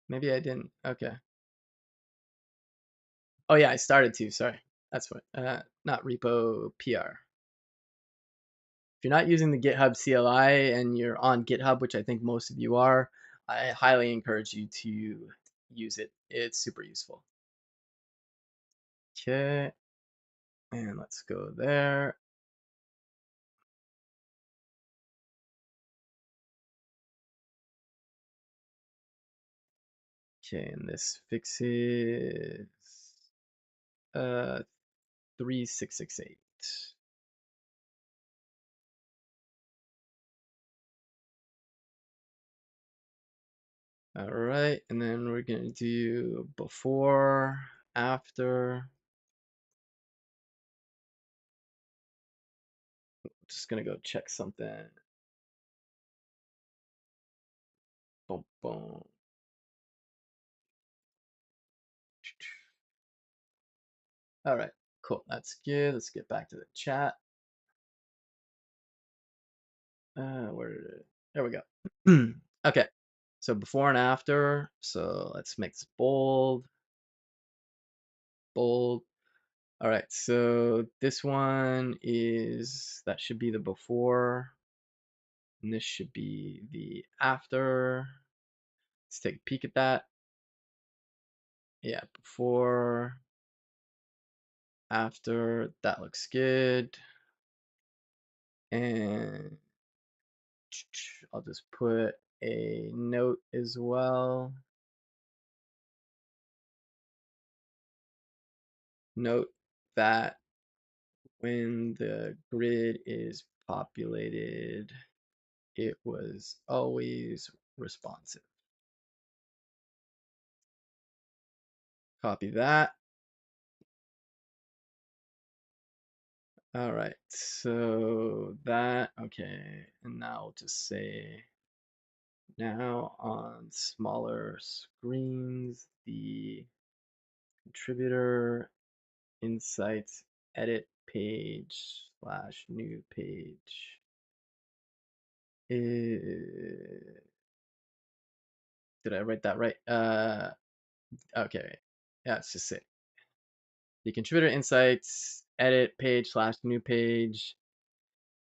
Maybe I didn't. Okay. Oh yeah, I started to. Sorry. That's what. Not repo PR. If you're not using the GitHub CLI and you're on GitHub, which I think most of you are, I highly encourage you to use it. It's super useful. Okay. And let's go there. Okay, and this fixes uh 3668. All right, and then we're gonna do before, after. Just gonna go check something. Boom, boom. All right, cool. That's good. Let's get back to the chat. Where did it? There we go. Okay, so before and after. So let's make this bold, bold. All right, so this one is, that should be the before, and this should be the after. Let's take a peek at that. Yeah, before, after, that looks good. And I'll just put a note as well. Note that when the grid is populated, it was always responsive. Copy that. All right, so that, okay, and now we'll just say, now on smaller screens, the contributor insights edit page slash new page is, did I write that right? Okay, yeah, it's just it. The contributor insights edit page slash new page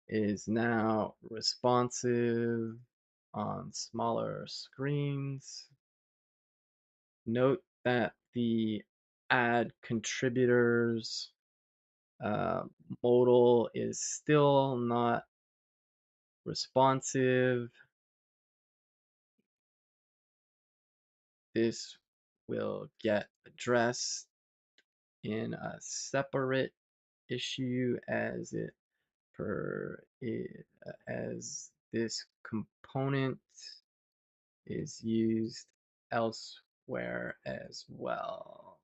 is now responsive on smaller screens. Note that the add contributors modal is still not responsive. this will get addressed in a separate issue as this component is used elsewhere as well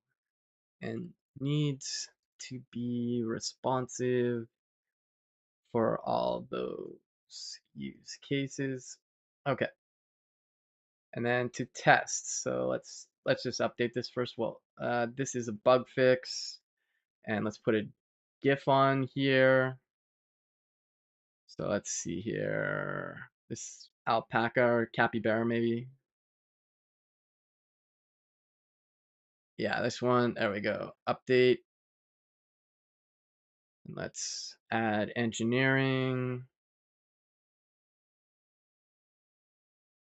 and needs to be responsive for all those use cases. Okay, and then to test. So let's just update this first. Well, this is a bug fix, and let's put a GIF on here. So let's see here. This alpaca or capybara maybe. Yeah, this one. There we go. Update. And let's add engineering.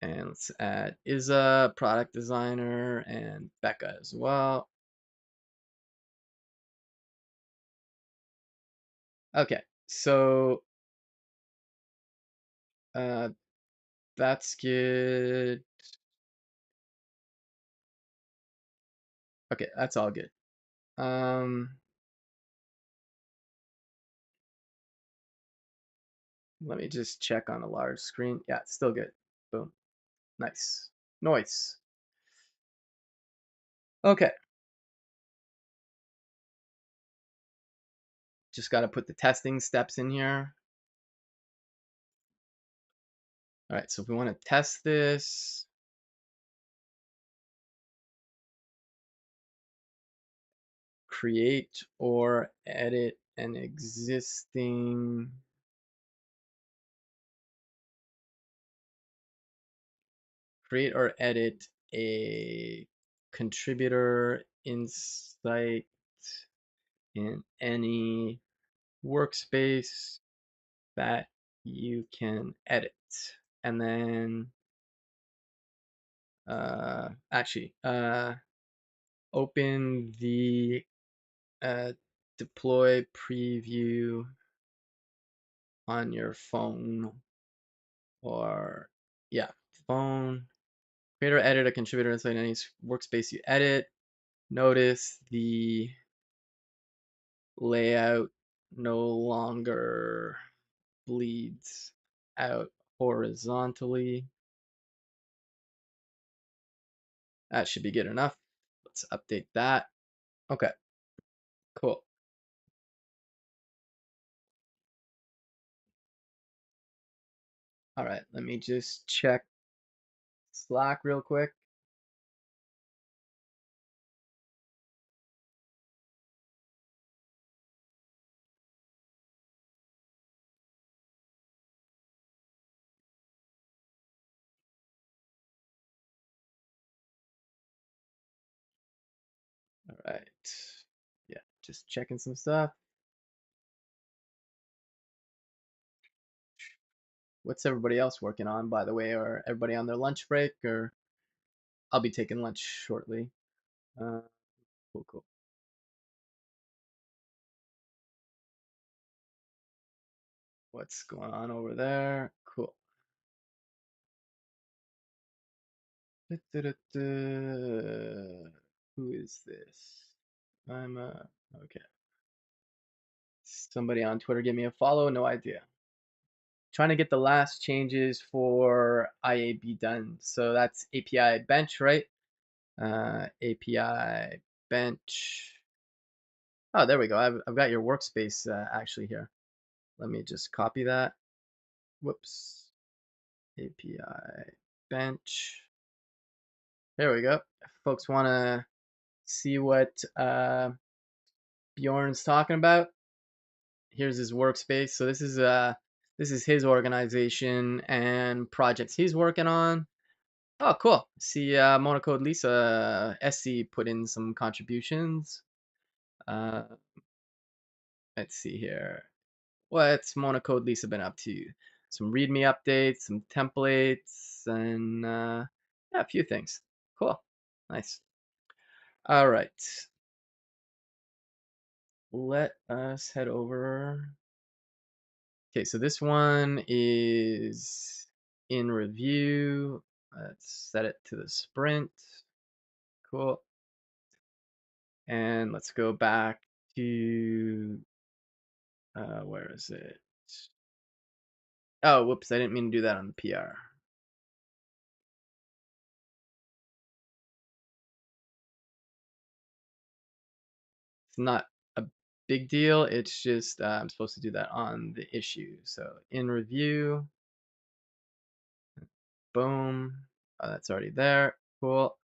And let's add Isa, product designer, and Becca as well. Okay, so uh, that's good. Okay, that's all good. Let me just check on a large screen. Yeah, it's still good. Boom. Nice. Noise. Okay, just got to put the testing steps in here. All right, so if we want to test this, create or edit an existing create or edit a contributor insight in any workspace that you can edit. And then actually open the uh, deploy preview on your phone or yeah, phone. Create or edit a contributor inside any workspace you edit. Notice the layout no longer bleeds out horizontally. That should be good enough. Let's update that. Okay, cool. All right, let me just check Slack real quick. All right. Yeah, just checking some stuff. What's everybody else working on, by the way? Or everybody on their lunch break? Or I'll be taking lunch shortly. Uh, cool, cool. What's going on over there? Cool. Who is this? I'm okay. Somebody on Twitter give me a follow, no idea. Trying to get the last changes for IAB done. So that's API bench, right? API bench. Oh, there we go. I've got your workspace actually here. Let me just copy that. Whoops. API bench. There we go. If folks want to see what Bjorn's talking about, here's his workspace. So this is his organization and projects he's working on. Oh, cool. See, Monocode Lisa SC put in some contributions. Uh, let's see here. What's Monocode Lisa been up to? Some README updates, some templates, and yeah, a few things. Cool. Nice. All right. Let us head over. Okay, so this one is in review. Let's set it to the sprint. Cool. And let's go back to where is it? Oh, whoops, I didn't mean to do that on the PR. It's not a big deal. It's just I'm supposed to do that on the issue. So in review, boom. Oh, that's already there. Cool.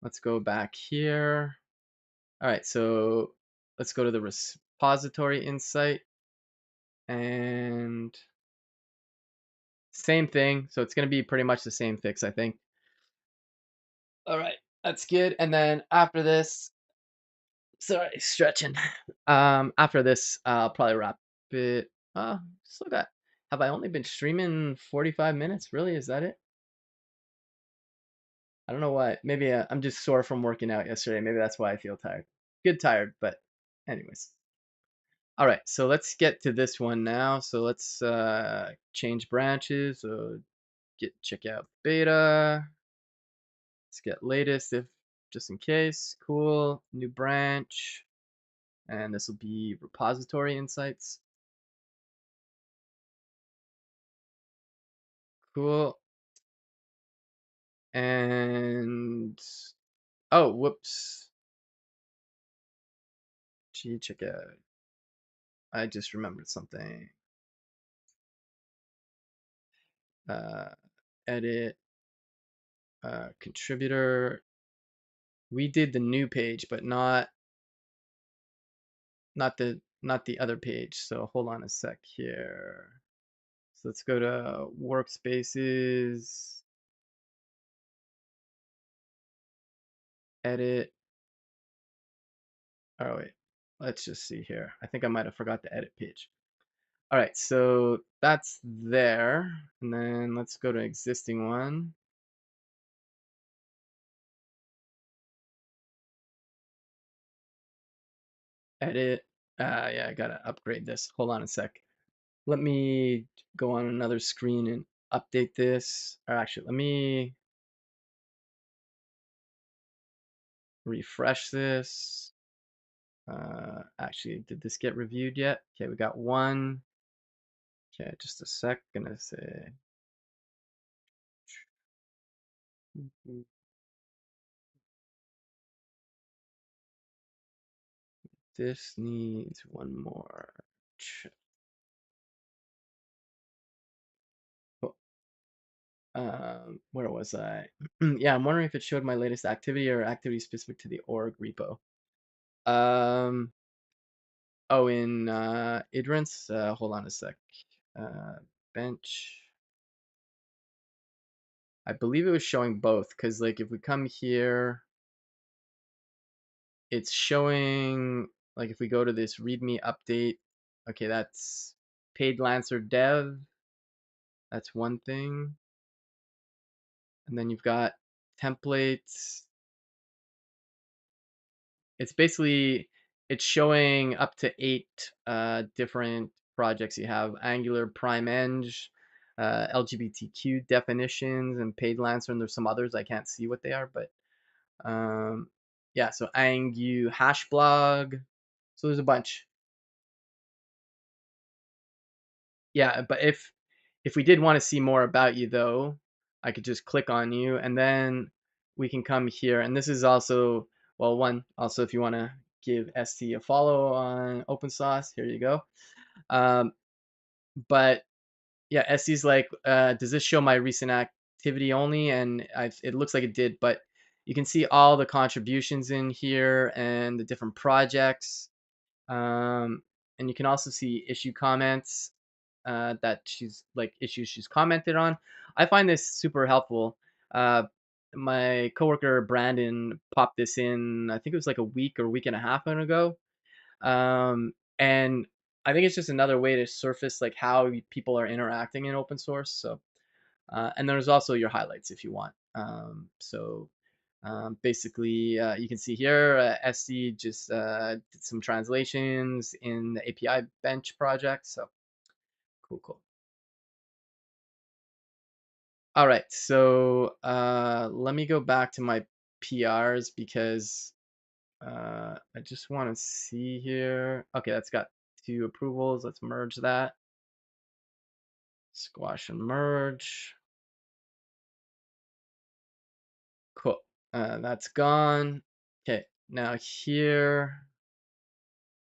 Let's go back here. All right, so let's go to the repository insight and same thing. So it's going to be pretty much the same fix, I think. All right, that's good. And then after this, sorry, stretching. After this, I'll probably wrap it. Still got. Have I only been streaming 45 minutes? Really? Is that it? I don't know why. Maybe I'm just sore from working out yesterday. Maybe that's why I feel tired. Good tired, but anyways. All right, so let's get to this one now. So let's change branches. So check out beta. Let's get latest if just in case. Cool. New branch. And this will be repository insights. Cool. And oh, whoops. Gee, check out. I just remembered something. Uh, edit contributor. We did the new page, but not the other page. So hold on a sec here. So let's go to workspaces, edit. Oh wait, let's just see here. I think I might have forgot the edit page. All right, so that's there. And then let's go to existing one. Edit. Yeah, I gotta upgrade this. Hold on a sec. Let me go on another screen and update this. Or actually, let me refresh this. Actually, did this get reviewed yet? Okay, we got one. Okay, just a sec. Gonna say this needs one more. Oh, where was I? Yeah, I'm wondering if it showed my latest activity or activity specific to the org repo. Um, oh, in Idrins. Hold on a sec. Uh, bench. I believe it was showing both because like if we come here, it's showing like if we go to this README update, okay, that's paid Lancer dev. That's one thing. And then you've got templates. It's basically it's showing up to 8 different projects. You have Angular Prime Eng, LGBTQ definitions, and paid Lancer, and there's some others I can't see what they are, but yeah. So Angu hash blog. So there's a bunch. Yeah, but if we did want to see more about you though, I could just click on you and then we can come here. And this is also, well, one, also if you want to give ST a follow on OpenSauced, here you go. Um, but yeah, ST's like, does this show my recent activity only? And it looks like it did, but you can see all the contributions in here and the different projects. Um, and you can also see issue comments that she's like issues she's commented on. I find this super helpful. Uh, my coworker Brandon popped this in. I think it was like a week or week and a half ago, and I think it's just another way to surface like how people are interacting in open source. So, and there's also your highlights if you want. Basically, you can see here, SC just did some translations in the API bench project. So cool, cool. All right, so let me go back to my PRs because I just want to see here. Okay, that's got two approvals. Let's merge that. Squash and merge. Cool. That's gone. Okay, now here,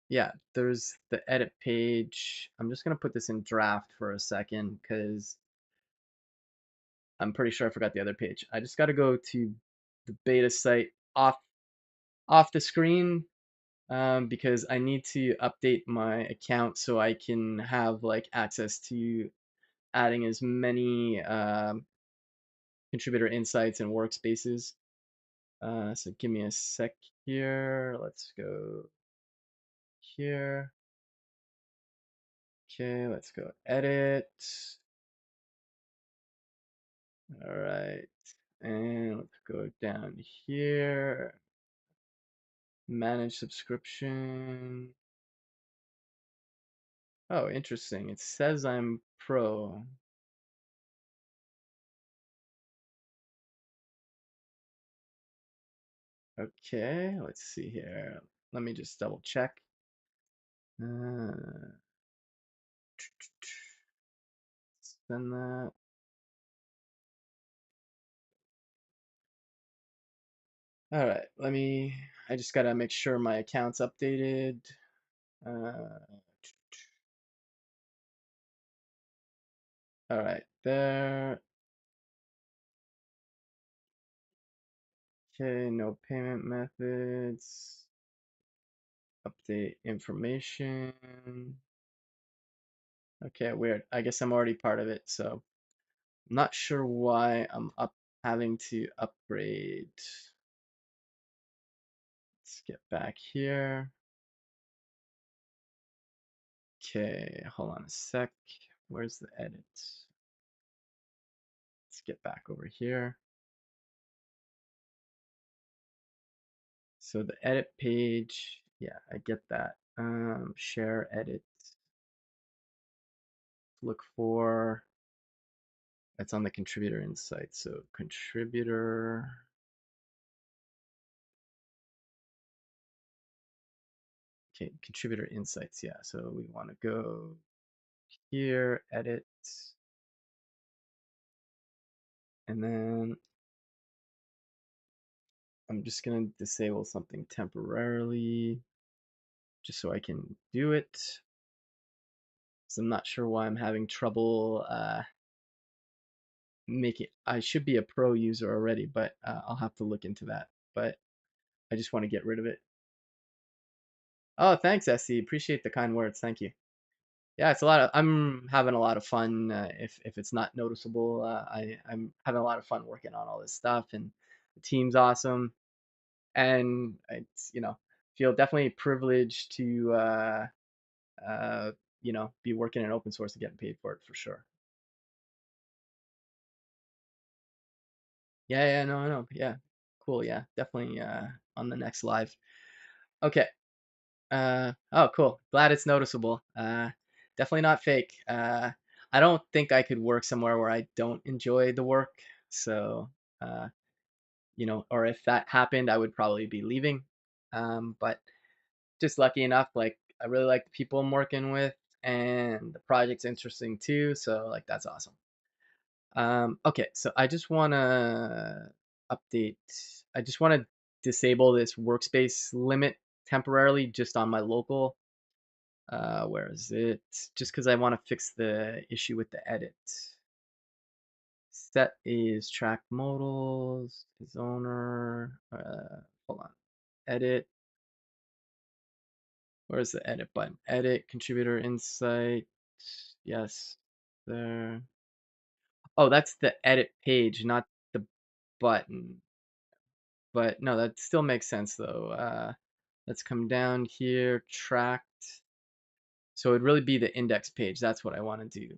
yeah, there's the edit page. I'm just gonna put this in draft for a second because I'm pretty sure I forgot the other page. I just got to go to the beta site off the screen because I need to update my account so I can have like access to adding as many contributor insights and workspaces. So give me a sec here. Let's go here. Okay, let's go edit. All right. And let's go down here. Manage subscription. Oh, interesting. It says I'm pro. Okay, let's see here. Let me just double check. Uh, send that. All right, I just gotta make sure my account's updated. Uh, all right, there. Okay, no payment methods. Update information. Okay, weird. I guess I'm already part of it, so I'm not sure why I'm having to upgrade. Let's get back here. Okay, hold on a sec. Where's the edit? Let's get back over here. So the edit page, yeah, I get that. Share edit. Look for, it's on the contributor insight. So contributor, okay, contributor insights. Yeah, so we want to go here, edit, and then I'm just going to disable something temporarily just so I can do it. So I'm not sure why I'm having trouble making. I should be a pro user already, but I'll have to look into that. But I just want to get rid of it. Oh, thanks, SC. Appreciate the kind words. Thank you. Yeah, it's a lot of. I'm having a lot of fun. If it's not noticeable, I'm having a lot of fun working on all this stuff, and the team's awesome. And it's feel definitely privileged to uh, be working in open source and getting paid for it for sure. Yeah, yeah, no, no, yeah, cool, yeah, definitely on the next live. Okay. Oh, cool. Glad it's noticeable. Definitely not fake. I don't think I could work somewhere where I don't enjoy the work. So, uh, or if that happened, I would probably be leaving. But just lucky enough, like I really like the people I'm working with, and the project's interesting too. So, like that's awesome. Okay, so I just want to update. I just want to disable this workspace limit temporarily just on my local. Where is it? Just because I want to fix the issue with the edit. Set is track modals, is owner. Hold on. Edit. Where's the edit button? Edit, contributor insight. Yes, there. Oh, that's the edit page, not the button. But no, that still makes sense though. Let's come down here, tracked. So it'd really be the index page. That's what I want to do.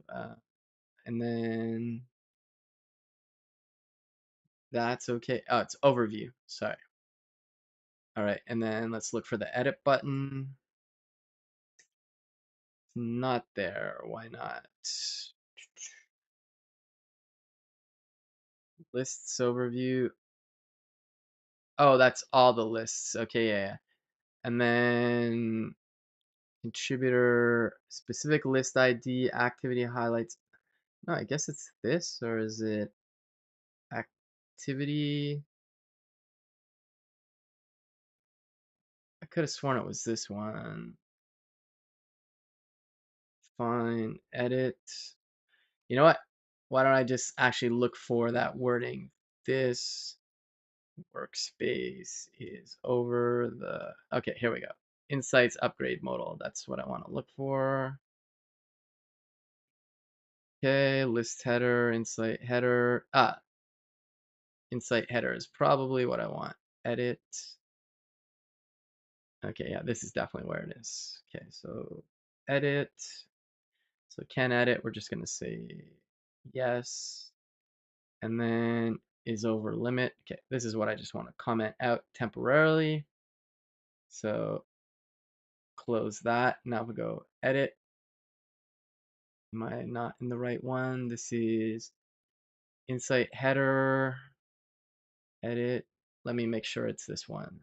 And then that's okay. Oh, it's overview. Sorry. All right. And then let's look for the edit button. Not there. Why not? Lists overview. Oh, that's all the lists. Okay, yeah, yeah. And then contributor specific list ID, activity highlights. No, I guess it's this, or is it activity? I could have sworn it was this one. Fine, edit. You know what? Why don't I just actually look for that wording? This workspace is over the. Okay, here we go. Insights upgrade modal. That's what I want to look for. Okay, list header, insight header. Insight header is probably what I want. Edit. Okay, yeah, this is definitely where it is. Okay, so edit. So can edit, we're just gonna say yes. And then is over limit. Okay, this is what I just want to comment out temporarily. So close that. Now we go edit. Am I not in the right one? This is insight header, edit. Let me make sure it's this one.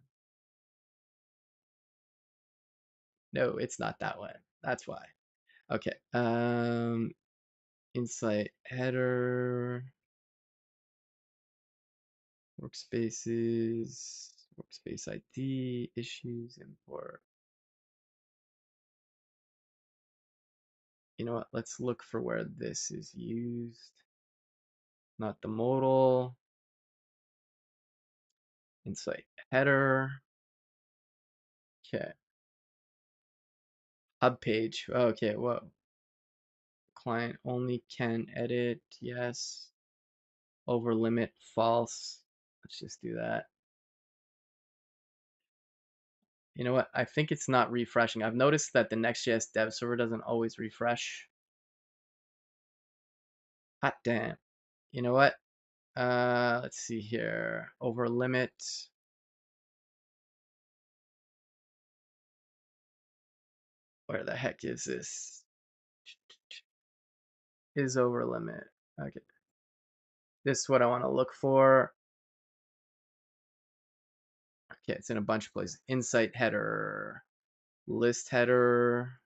No, it's not that one. That's why. Okay. Insight header, workspaces, workspace ID, issues, import. You know what? Let's look for where this is used. Not the modal. Insight header. Okay. Hub page. Okay, whoa. Client only can edit. Yes. Over limit. False. Let's just do that. You know what? I think it's not refreshing. I've noticed that the Next.js dev server doesn't always refresh. Hot damn. You know what? Let's see here. Over limit. Where the heck is this? Is over limit. Okay. This is what I want to look for. Okay, it's in a bunch of places. Insight header, list header.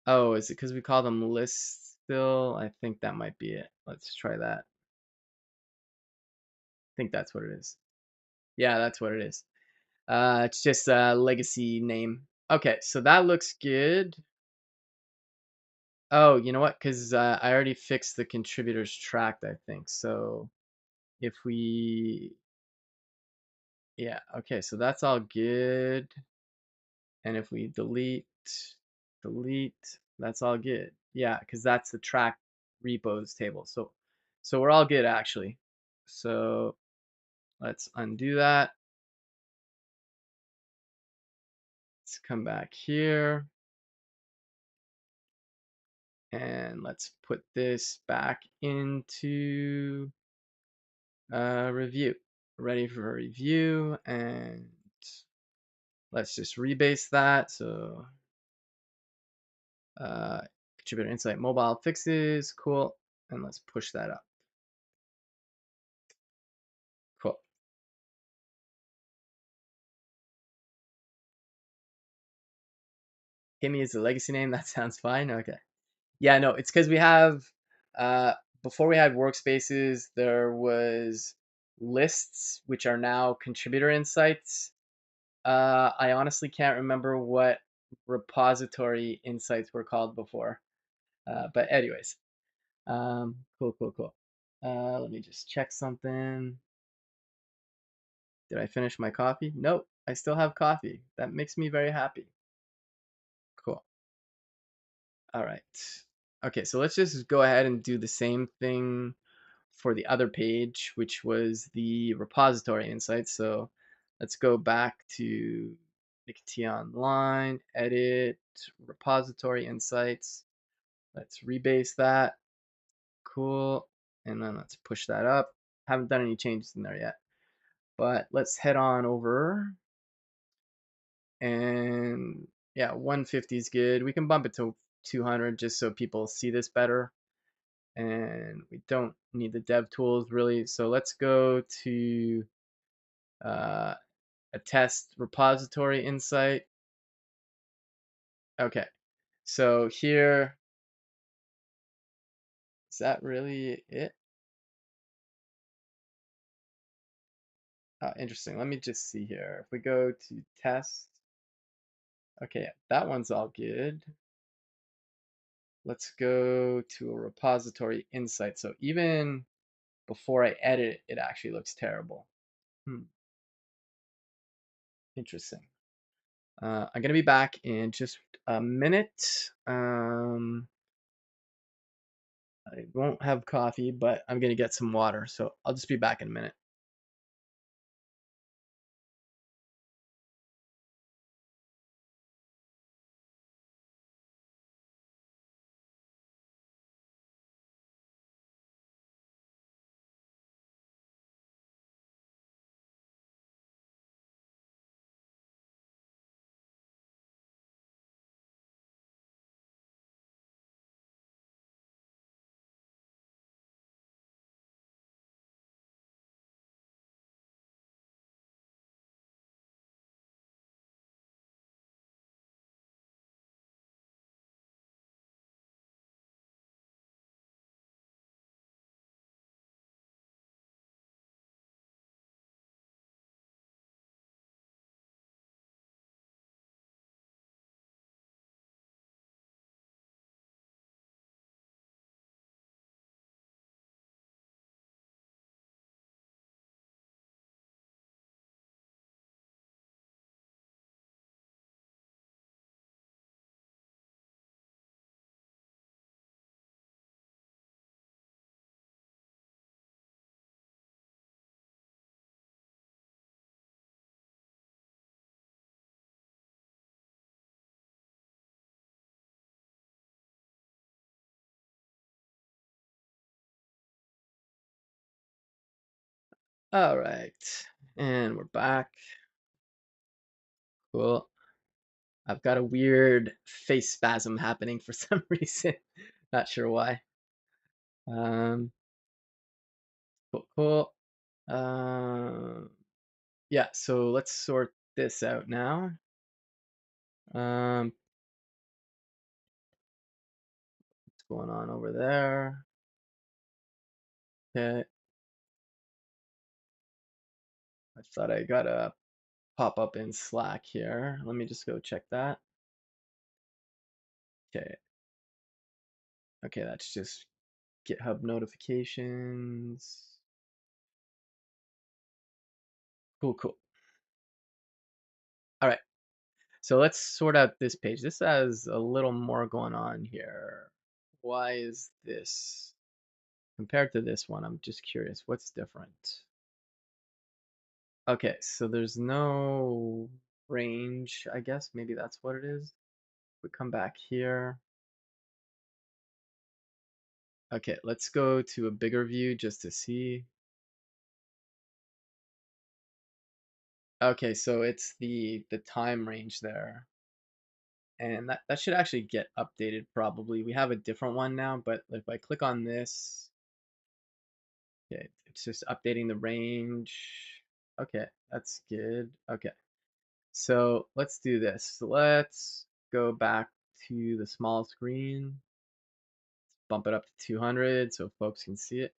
Oh, is it because we call them lists still? I think that might be it. Let's try that. I think that's what it is. Yeah, that's what it is. It's just a legacy name. Okay, so that looks good. Oh, you know what? Because I already fixed the contributors tracked, I think. So if we, yeah, okay, so that's all good. And if we delete, that's all good. Yeah, because that's the track repos table. So we're all good actually. So let's undo that. Let's come back here. And let's put this back into review. Ready for review. And let's just rebase that. So uh, contributor insight mobile fixes. Cool. And let's push that up. Cool. Kimmy is the legacy name. That sounds fine. Okay. Yeah, no, it's because we have uh, before we had workspaces, there was lists, which are now contributor insights. I honestly can't remember what repository insights were called before. But anyways, cool, cool, cool. Let me just check something. Did I finish my coffee? Nope, I still have coffee. That makes me very happy. Cool. All right. Okay, so let's just go ahead and do the same thing for the other page, which was the repository insights. So let's go back to Nikki Online, edit, repository insights. Let's rebase that. Cool. And then let's push that up. Haven't done any changes in there yet. But let's head on over. And yeah, 150 is good. We can bump it to 200 just so people see this better. And we don't need the dev tools really. So let's go to Uh, a test repository insight. Okay, so here, is that really it? Interesting. Let me just see here. If we go to test, okay, that one's all good. Let's go to a repository insight. So even before I edit it, it actually looks terrible. Hmm, interesting. I'm gonna be back in just a minute. I won't have coffee, but I'm gonna get some water. So I'll just be back in a minute. All right, and we're back. Cool. I've got a weird face spasm happening for some reason. Not sure why. Um, cool, cool. Um, yeah, so let's sort this out now. What's going on over there? Okay, I thought I got a pop up in Slack here. Let me just go check that. Okay, okay, that's just GitHub notifications. Cool, cool. All right, so let's sort out this page. This has a little more going on here. Why is this compared to this one? I'm just curious, what's different? Okay, so there's no range, I guess. Maybe that's what it is. We come back here. Okay, let's go to a bigger view just to see. Okay, so it's the time range there. And that should actually get updated probably. We have a different one now, but if I click on this, okay, it's just updating the range. Okay, that's good. Okay, so let's do this. Let's go back to the small screen, bump it up to 200 so folks can see it.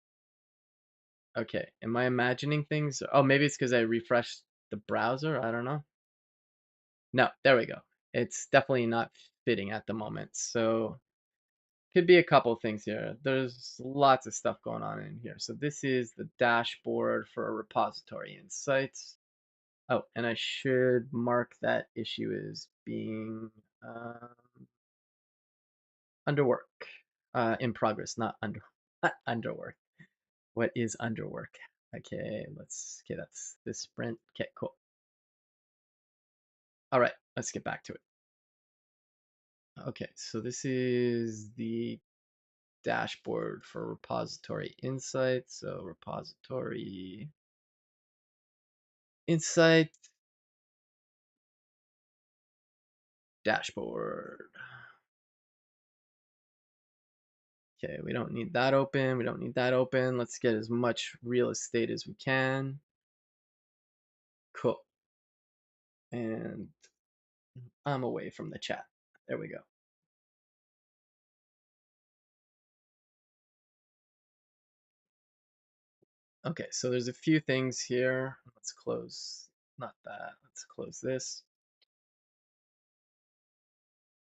Okay, am I imagining things? Oh, maybe it's because I refreshed the browser. I don't know. No, there we go. It's definitely not fitting at the moment. So could be a couple things here. There's lots of stuff going on in here. So this is the dashboard for a repository insights. Oh, and I should mark that issue as being under work, in progress, not under, not under work. What is under work? Okay, okay, that's this sprint. Okay, cool. All right, let's get back to it. Okay, so this is the dashboard for repository insights. So repository insight dashboard. Okay, we don't need that open. We don't need that open. Let's get as much real estate as we can. And I'm away from the chat. There we go. Okay, so there's a few things here. Let's close, not that. Let's close this.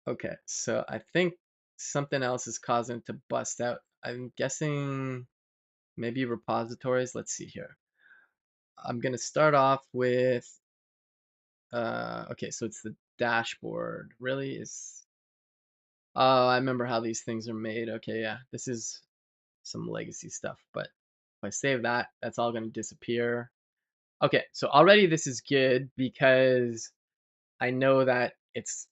Okay, so I think something else is causing it to bust out. I'm guessing maybe repositories. Let's see here. I'm gonna start off with, okay, so it's the dashboard. Really is, oh, I remember how these things are made. Okay, yeah, this is some legacy stuff, but if I save that, that's all gonna disappear. Okay, so already this is good because I know that it's,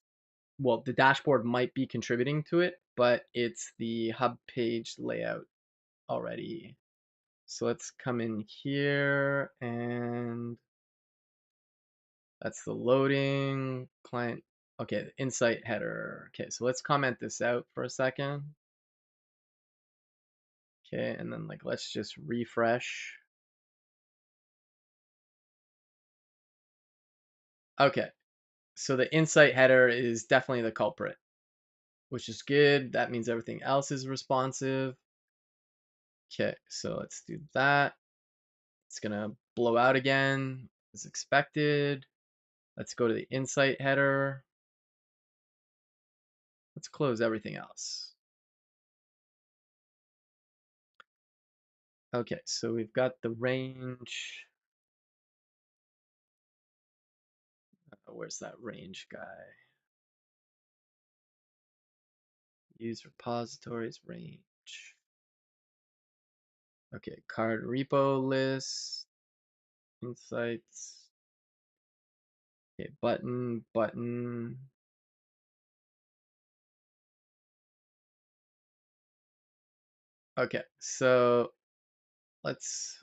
well, the dashboard might be contributing to it, but it's the hub page layout already. So let's come in here, and that's the loading client. Okay, the insight header. Okay, so let's comment this out for a second. Okay, and then like let's just refresh. Okay, so the insight header is definitely the culprit, which is good. That means everything else is responsive. Okay, so let's do that. It's gonna blow out again as expected. Let's go to the insight header. Let's close everything else. Okay, so we've got the range. Where's that range guy? Use repositories range. Okay, card repo list, insights. Okay, button. Okay, so let's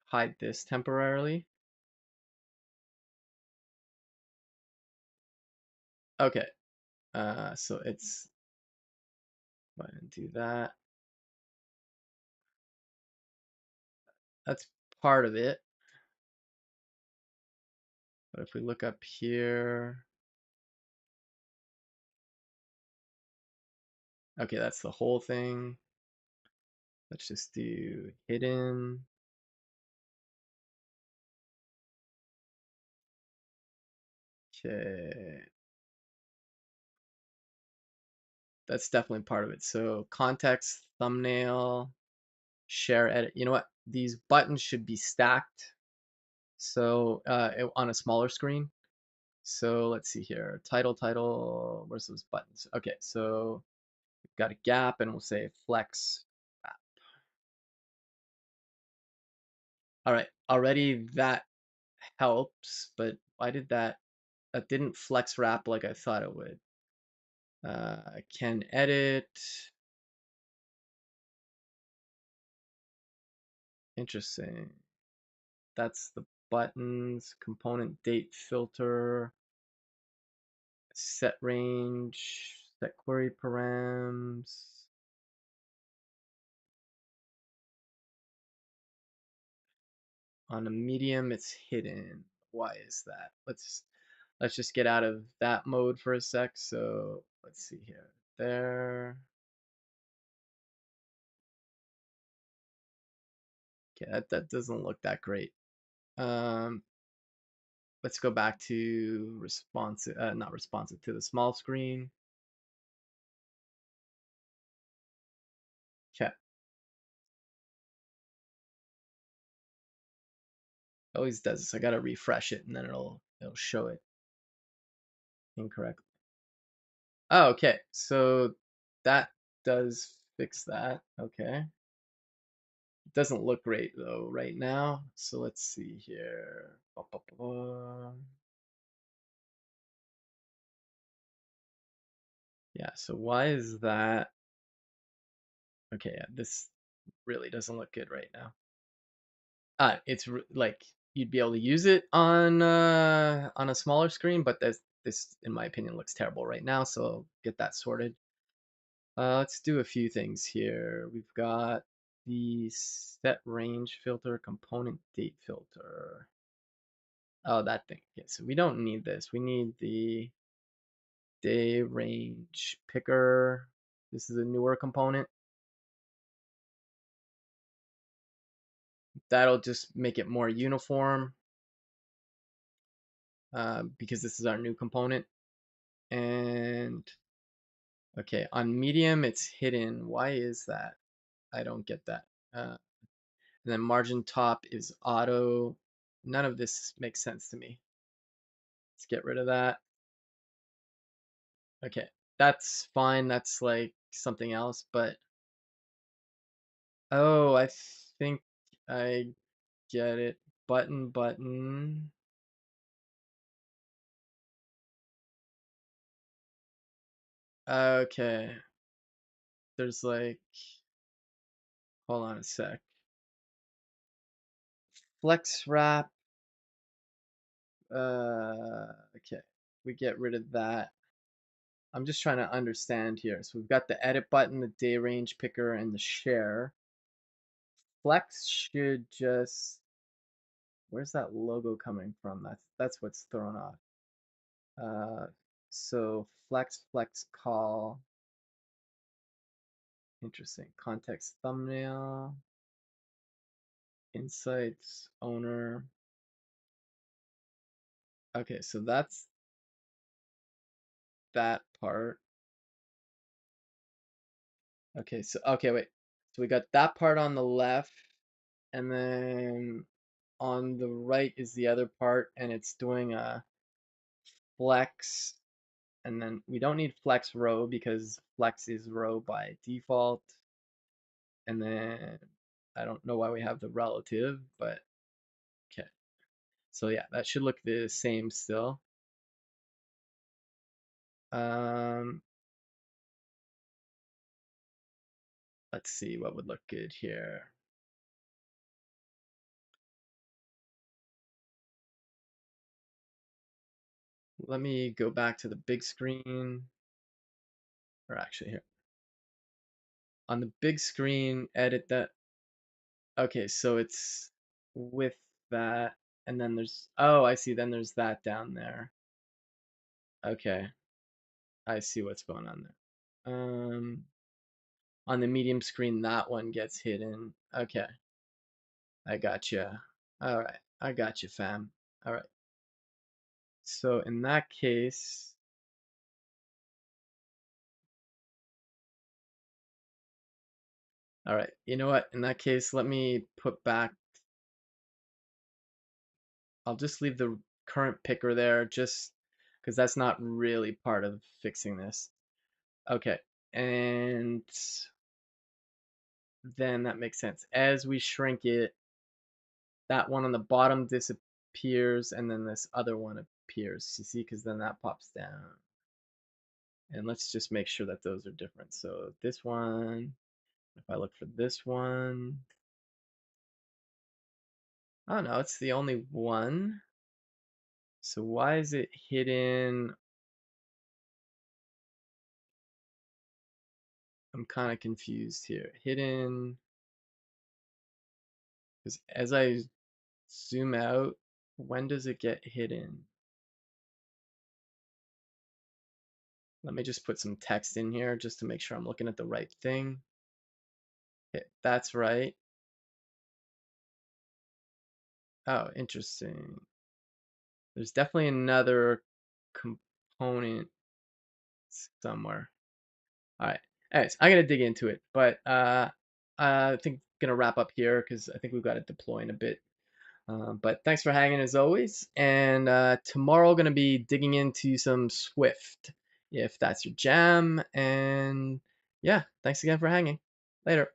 hide this temporarily. Okay, so it's, go ahead and do that. That's part of it. But if we look up here, okay, that's the whole thing. Let's just do hidden. Okay, that's definitely part of it. So context, thumbnail, share, edit. You know what? These buttons should be stacked. So on a smaller screen. So let's see here. Title. Where's those buttons? Okay, so we've got a gap, and we'll say flex wrap. All right, already that helps, but why did that didn't flex wrap like I thought it would? Can edit. Interesting. That's the buttons, component date filter, set range, set query params. On a medium, it's hidden. Why is that? Let's just get out of that mode for a sec. So let's see here. There. Okay, that doesn't look that great. Um, let's go back to responsive, not responsive, to the small screen. Okay, always does this. I gotta refresh it, and then it'll show it incorrectly. Oh, okay. So that does fix that. Okay. It doesn't look great though right now. So let's see here. Yeah, so why is that? Okay, yeah, this really doesn't look good right now. It's like you'd be able to use it on a smaller screen, but this in my opinion looks terrible right now, so get that sorted. Let's do a few things here. We've got the set range filter, component date filter. Oh, that thing. Okay, so we don't need this. We need the day range picker. This is a newer component. That'll just make it more uniform because this is our new component. And okay, on medium, it's hidden. Why is that? I don't get that. And then margin top is auto. None of this makes sense to me. Let's get rid of that. Okay, that's fine. That's like something else, but oh, I think I get it. Button, button. Okay, there's like, hold on a sec. Flex wrap. Okay, we get rid of that. I'm just trying to understand here. So we've got the edit button, the day range picker, and the share. Flex should just, where's that logo coming from? That's what's thrown off. Uh, so flex call. Interesting. Context thumbnail. Insights owner. Okay, so that's that part. Okay, so okay, wait. So we got that part on the left, and then on the right is the other part, and it's doing a flex, and then we don't need flex row because flex is row by default. And then I don't know why we have the relative, but okay. So yeah, that should look the same still. Um, let's see what would look good here. Let me go back to the big screen, or actually here. On the big screen, edit that. Okay, so it's with that, and then there's, oh, I see, then there's that down there. Okay, I see what's going on there. On the medium screen, that one gets hidden. Okay, I got you. All right, I got you, fam. All right. So in that case, all right, you know what? In that case, let me put back, I'll just leave the current picker there just because that's not really part of fixing this. Okay, and then that makes sense. As we shrink it, that one on the bottom disappears and then this other one appears. You see, because then that pops down. And let's just make sure that those are different. So this one, if I look for this one, oh no, it's the only one. So why is it hidden? I'm kind of confused here. Hidden, because as I zoom out, when does it get hidden? Let me just put some text in here just to make sure I'm looking at the right thing. Okay, that's right. Oh, interesting. There's definitely another component somewhere. All right. Anyways, I'm gonna dig into it, but I think gonna wrap up here because I think we've got it deploying a bit. But thanks for hanging as always. And tomorrow gonna be digging into some Swift if that's your jam. And yeah, thanks again for hanging. Later.